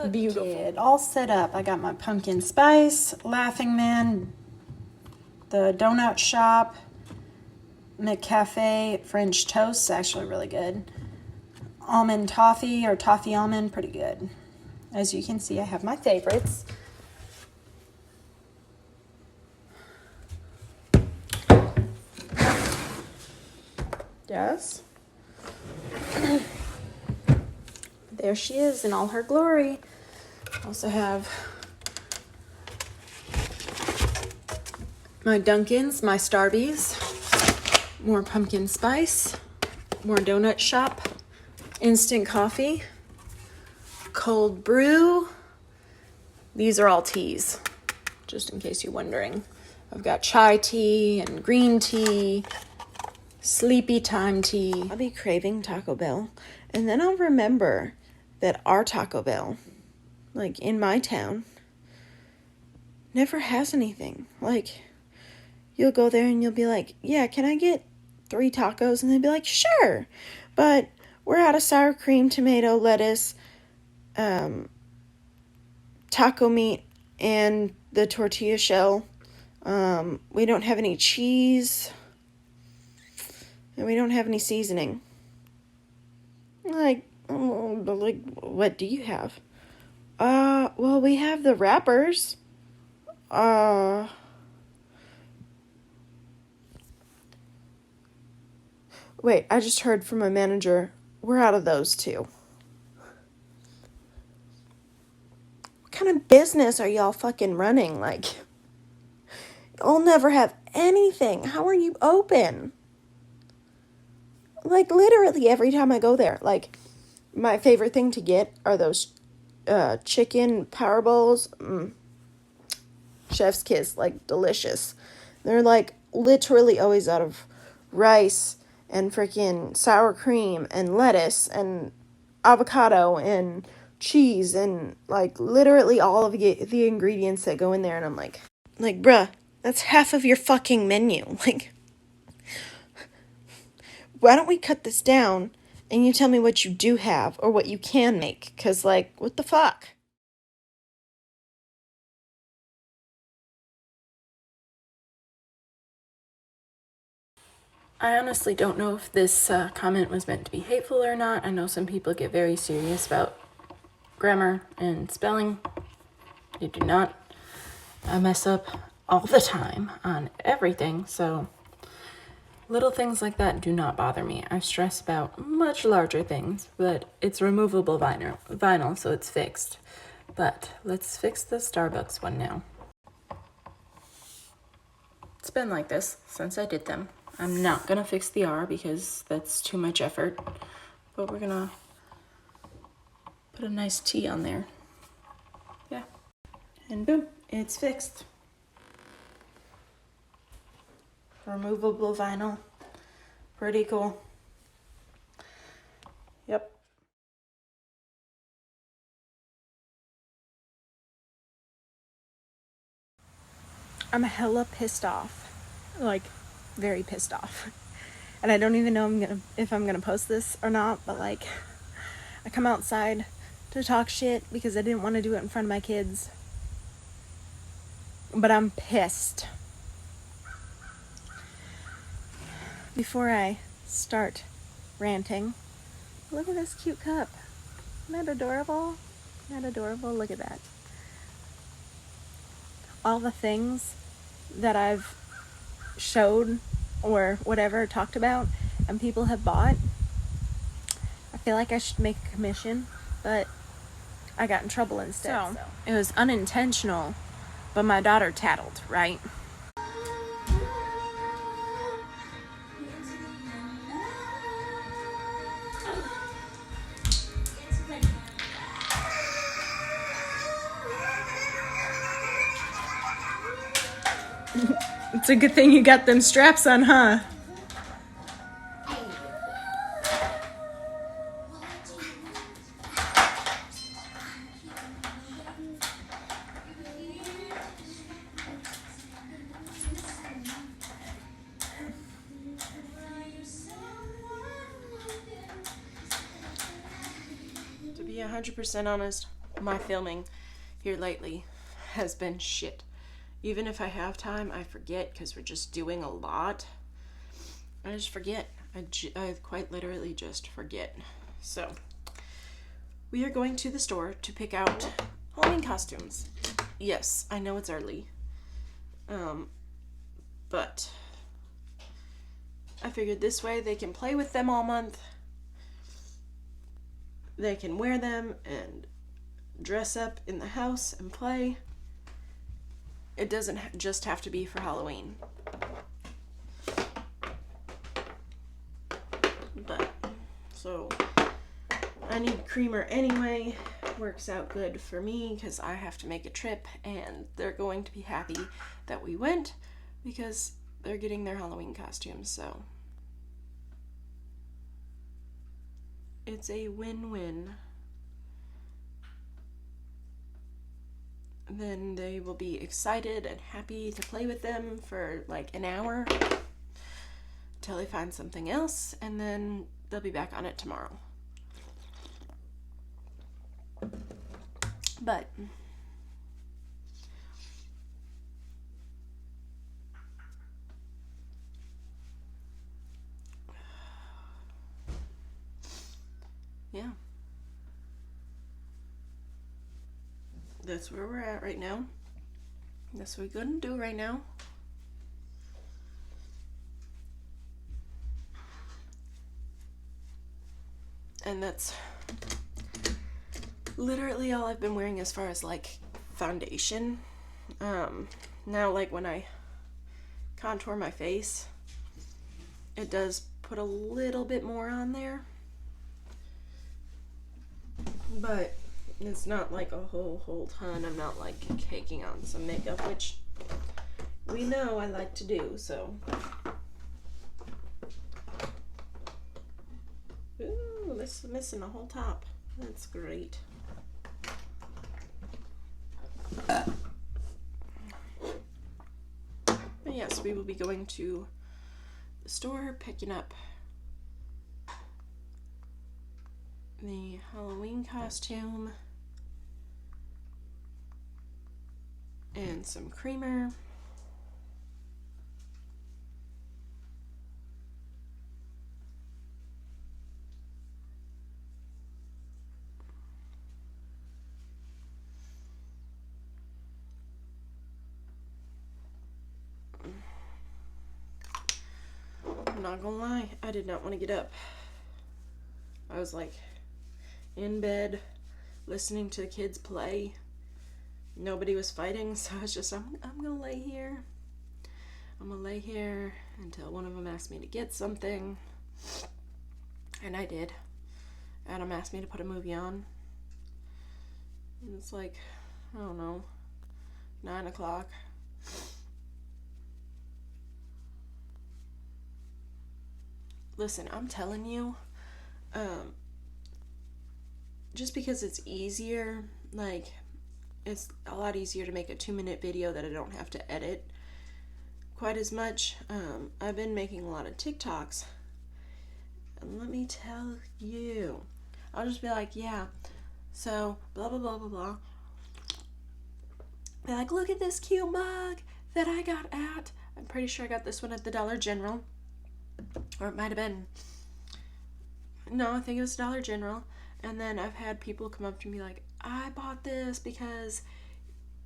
Beautiful. Kid, all set up. I got my pumpkin spice, Laughing Man, the donut shop, McCafe French toast, actually really good. Almond toffee or toffee almond, pretty good. As you can see, I have my favorites. Yes. There she is in all her glory. Also have my Dunkins, my Starbies, more pumpkin spice, more donut shop, instant coffee, cold brew. These are all teas, just in case you're wondering. I've got chai tea and green tea, sleepy time tea. I'll be craving Taco Bell, and then I'll remember that our Taco Bell, like in my town, never has anything. Like, you'll go there and you'll be like, yeah, can I get 3 tacos? And they'll be like, sure, but we're out of sour cream, tomato, lettuce, taco meat, and the tortilla shell. We don't have any cheese, and we don't have any seasoning. Like, what do you have? Well, we have the wrappers. Wait, I just heard from my manager, we're out of those too. What kind of business are y'all fucking running? Like, y'all never have anything. How are you open? Like, literally every time I go there, like, my favorite thing to get are those chicken power bowls. Chef's kiss, like, delicious. They're, like, literally always out of rice and freaking sour cream and lettuce and avocado and cheese and, like, literally all of the ingredients that go in there. And I'm like, bruh, that's half of your fucking menu. Like, why don't we cut this down and you tell me what you do have or what you can make? Because, like, what the fuck? I honestly don't know if this comment was meant to be hateful or not. I know some people get very serious about grammar and spelling. You do not. I mess up all the time on everything, so little things like that do not bother me. I stress about much larger things, but it's removable vinyl, so it's fixed. But let's fix the Starbucks one now. It's been like this since I did them. I'm not gonna fix the R because that's too much effort, but we're gonna put a nice T on there. Yeah. And boom, it's fixed. Removable vinyl. Pretty cool. Yep. I'm hella pissed off. Like, very pissed off. And I don't even know if I'm gonna post this or not, but like, I come outside to talk shit because I didn't want to do it in front of my kids. But I'm pissed. Before I start ranting, look at this cute cup. Isn't that adorable? Isn't that adorable? Look at that. All the things that I've showed or whatever, talked about, and people have bought, I feel like I should make a commission, but I got in trouble instead. So it was unintentional, but my daughter tattled, right? It's a good thing you got them straps on, huh? To be 100% honest, my filming here lately has been shit. Even if I have time, I forget because we're just doing a lot. I just forget. I quite literally just forget. So, we are going to the store to pick out Halloween costumes. Yes, I know it's early. But I figured this way they can play with them all month. They can wear them and dress up in the house and play. It doesn't just have to be for Halloween. But, so, I need creamer anyway. Works out good for me because I have to make a trip and they're going to be happy that we went because they're getting their Halloween costumes, so. It's a win-win. Then they will be excited and happy to play with them for like an hour till they find something else, and then they'll be back on it tomorrow. But yeah, that's where we're at right now. That's what we're gonna do right now. And that's literally all I've been wearing as far as like foundation. Now like when I contour my face, it does put a little bit more on there, but it's not like a whole ton. I'm not like caking on some makeup, which we know I like to do, so. Ooh, this is missing the whole top. That's great. But yes, we will be going to the store, picking up the Halloween costume and some creamer. I'm not gonna lie, I did not want to get up. I was like in bed listening to the kids play nobody was fighting, so it's just I'm gonna lay here. I'm gonna lay here until one of them asked me to get something, and I did. Adam asked me to put a movie on. And it's like, I don't know, 9 o'clock. Listen, I'm telling you, just because it's easier, like, it's a lot easier to make a 2-minute video that I don't have to edit quite as much. I've been making a lot of TikToks, and let me tell you, I'll just be like, yeah, so blah blah blah blah blah. They're like, look at this cute mug that I got at, I'm pretty sure I got this one at the Dollar General, or it might have been, no, I think it was Dollar General. And then I've had people come up to me like, I bought this because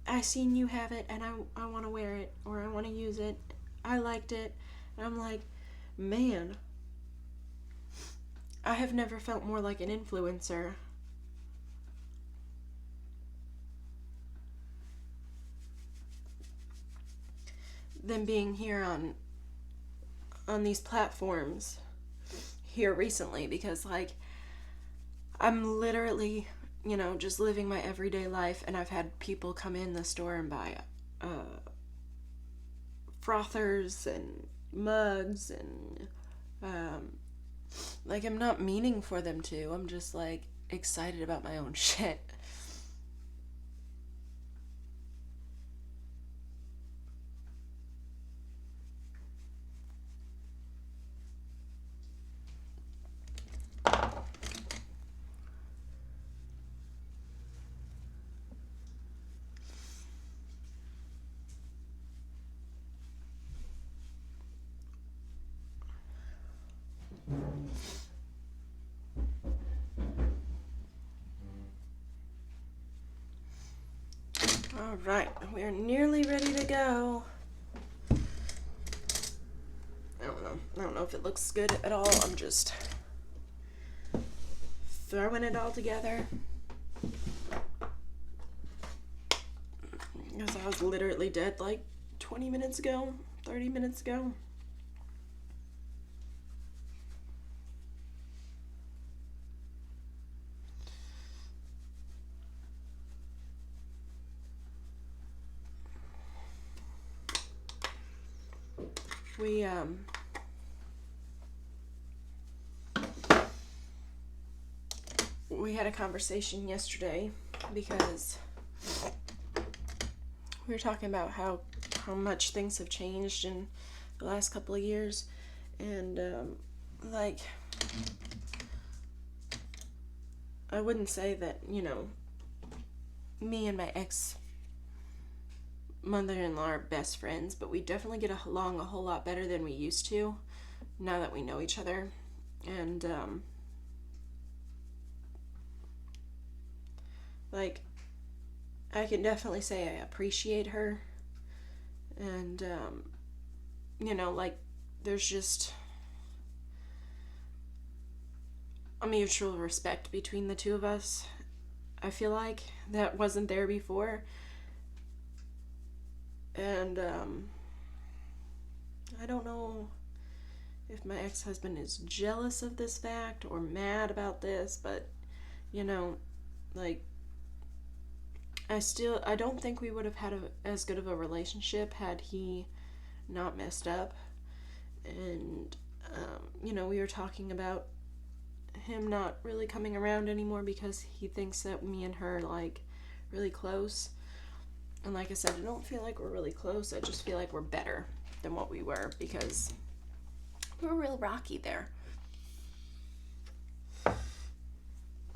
I seen you have it and I want to wear it, or I want to use it, I liked it. And I'm like, man, I have never felt more like an influencer. Than being here on these platforms here recently, because like I'm literally, just living my everyday life, and I've had people come in the store and buy frothers and mugs, and like I'm not meaning for them to. I'm just like excited about my own shit. All right, we're nearly ready to go. I don't know if it looks good at all. I'm just throwing it all together. Because I was literally dead like 20 minutes ago, 30 minutes ago. We had a conversation yesterday because we were talking about how much things have changed in the last couple of years, and like I wouldn't say that me and my ex mother-in-law are best friends, but we definitely get along a whole lot better than we used to now that we know each other. And like I can definitely say I appreciate her, and like there's just a mutual respect between the two of us. I feel like that wasn't there before. And I don't know if my ex-husband is jealous of this fact or mad about this, but like I don't think we would have had as good of a relationship had he not messed up. And we were talking about him not really coming around anymore because he thinks that me and her like really close. And like I said, I don't feel like we're really close. I just feel like we're better than what we were, because we were real rocky there.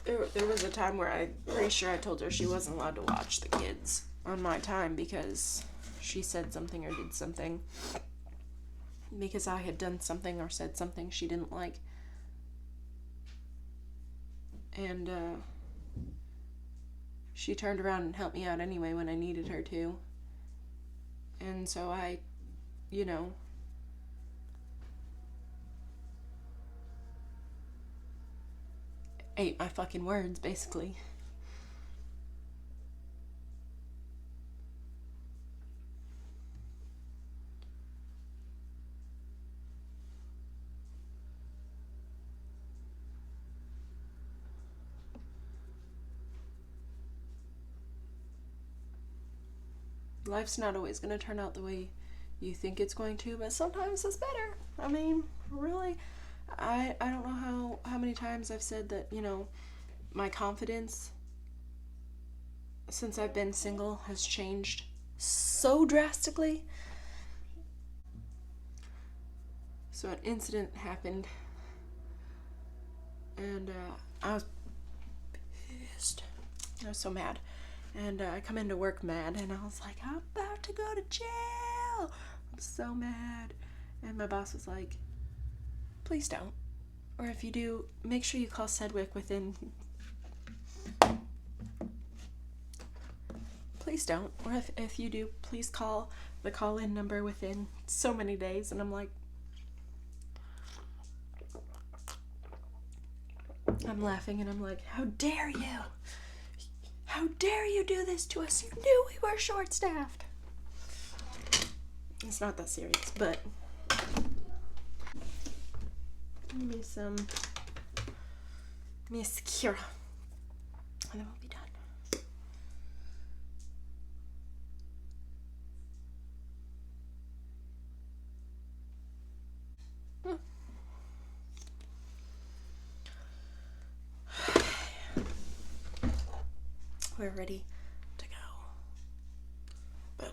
There was a time where I'm pretty sure I told her she wasn't allowed to watch the kids on my time because she said something or did something, because I had done something or said something she didn't like. And she turned around and helped me out anyway when I needed her to. And so I, ate my fucking words, basically. life's not always going to turn out the way you think it's going to, but sometimes it's better. I mean, really, I don't know how many times I've said that, you know, my confidence since I've been single has changed so drastically. So an incident happened, and I was pissed. I was so mad. And I come into work mad, and I was like, I'm about to go to jail. I'm so mad. And my boss was like, please don't. Or if you do, make sure you call Sedgwick within... Please don't. Or if you do, please call the call-in number within so many days. And I'm like... I'm laughing, and I'm like, how dare you? How dare you do this to us? You knew we were short-staffed. It's not that serious, but... Give me some mascara. And then we'll be done. We're ready to go. Boom.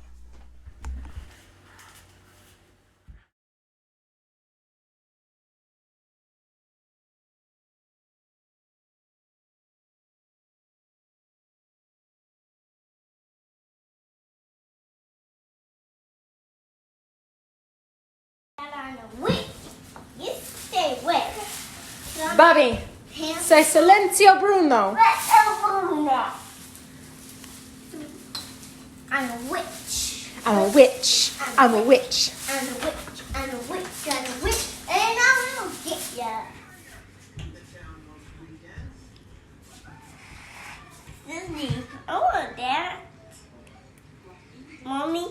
You stay wet. Bobby, say silenzio Bruno. I'm a witch. I'm a witch. I'm a witch. I'm a witch. I'm a witch. I'm a witch. And I will get ya. Disney, I want that. Mommy.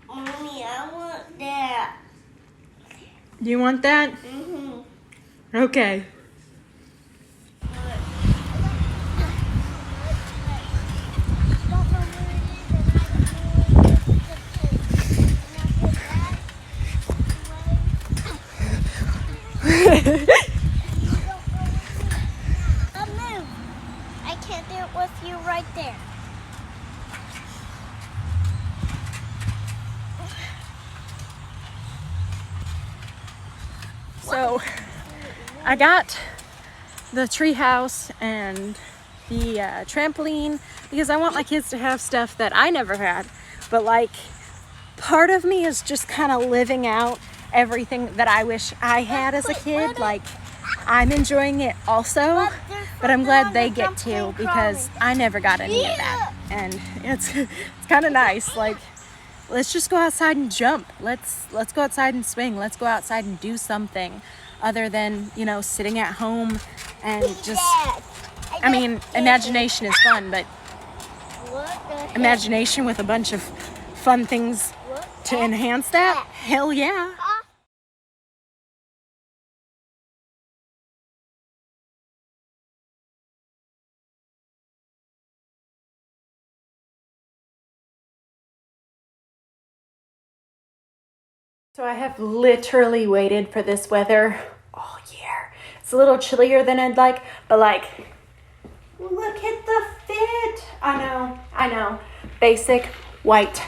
Mommy, I want that. Do you want that? Mm-hmm. Okay. Don't move. I can't do it with you right there. So I got the treehouse and the trampoline because I want my kids to have stuff that I never had. But like, part of me is just kind of living out everything that I wish I had as a kid. Like, I'm enjoying it also, but I'm glad they get to because I never got any of that. And it's kind of nice. Like, let's just go outside and jump. Let's go outside and swing. Let's go outside and do something other than, you know, sitting at home and just, I mean, imagination is fun, but imagination with a bunch of fun things to enhance that? Hell yeah. So I have literally waited for this weather all year. It's a little chillier than I'd like, but like, look at the fit. I know. Basic white.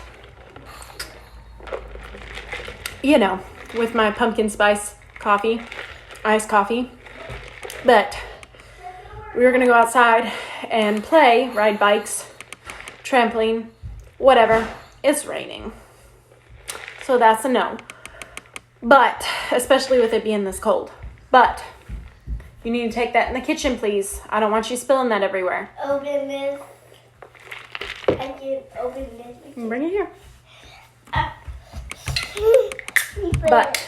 You know, with my pumpkin spice coffee, iced coffee. But we were gonna go outside and play, ride bikes, trampoline, whatever. It's raining. So that's a no. But, especially with it being this cold. But, you need to take that in the kitchen, please. I don't want you spilling that everywhere. Open this. I can open this. Bring it here. But,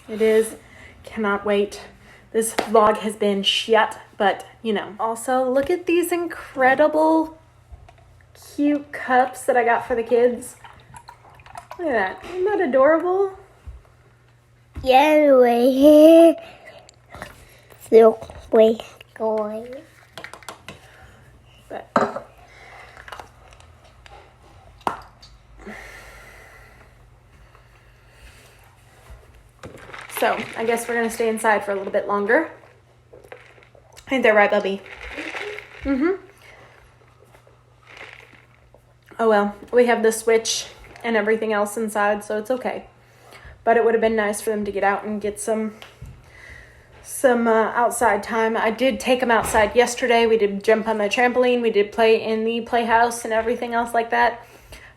it is, cannot wait. This vlog has been shit, but, you know. Also, look at these incredible, cute cups that I got for the kids. Look at that. Isn't that adorable? Yeah, we're here. So we're going. But So I guess we're gonna stay inside for a little bit longer. Ain't that right, Bubby? Mm-hmm. Oh well, we have the switch and everything else inside, so it's okay. But it would have been nice for them to get out and get some outside time. I did take them outside yesterday. We did jump on the trampoline. We did play in the playhouse and everything else like that.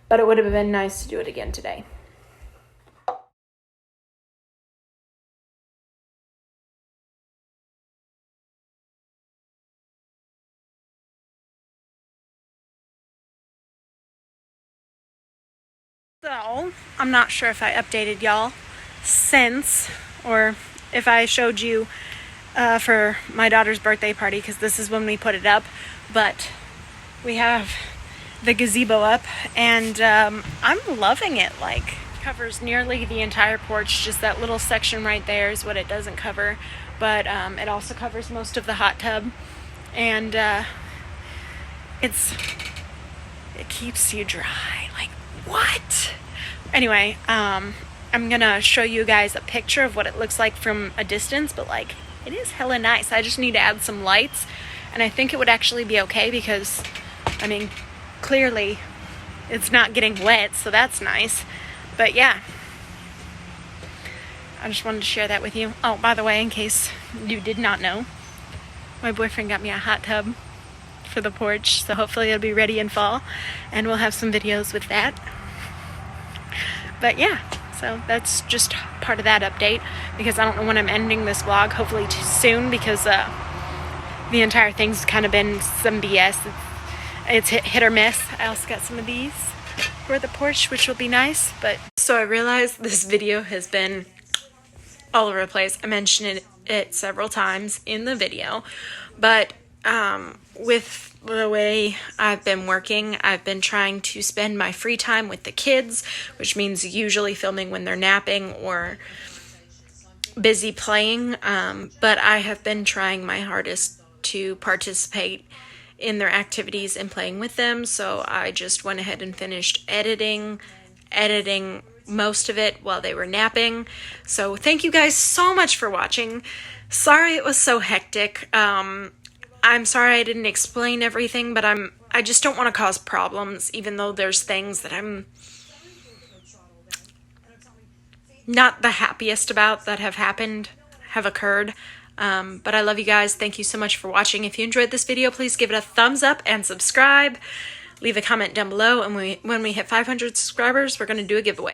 But it would have been nice to do it again today. So, I'm not sure if I updated y'all since, or if I showed you for my daughter's birthday party, because this is when we put it up, but we have the gazebo up, and I'm loving it. Like, covers nearly the entire porch. Just that little section right there is what it doesn't cover, but it also covers most of the hot tub, and it keeps you dry. Like, what? Anyway, I'm gonna show you guys a picture of what it looks like from a distance, but like, it is hella nice. I just need to add some lights, and I think it would actually be okay because, I mean, clearly it's not getting wet, so that's nice. But yeah, I just wanted to share that with you. Oh, by the way, in case you did not know, my boyfriend got me a hot tub for the porch, so hopefully it'll be ready in fall, and we'll have some videos with that. But yeah, so that's just part of that update, because I don't know when I'm ending this vlog, hopefully too soon, because the entire thing's kind of been some BS. It's hit or miss. I also got some of these for the porch, which will be nice. But so I realized this video has been all over the place. I mentioned it several times in the video, but with the way I've been working, I've been trying to spend my free time with the kids, which means usually filming when they're napping or busy playing, but I have been trying my hardest to participate in their activities and playing with them, so I just went ahead and finished editing most of it while they were napping. So thank you guys so much for watching. Sorry it was so hectic. I'm sorry I didn't explain everything, but I just don't want to cause problems, even though there's things that I'm not the happiest about that have occurred. But I love you guys. Thank you so much for watching. If you enjoyed this video, please give it a thumbs up and subscribe. Leave a comment down below, and when we hit 500 subscribers, we're going to do a giveaway.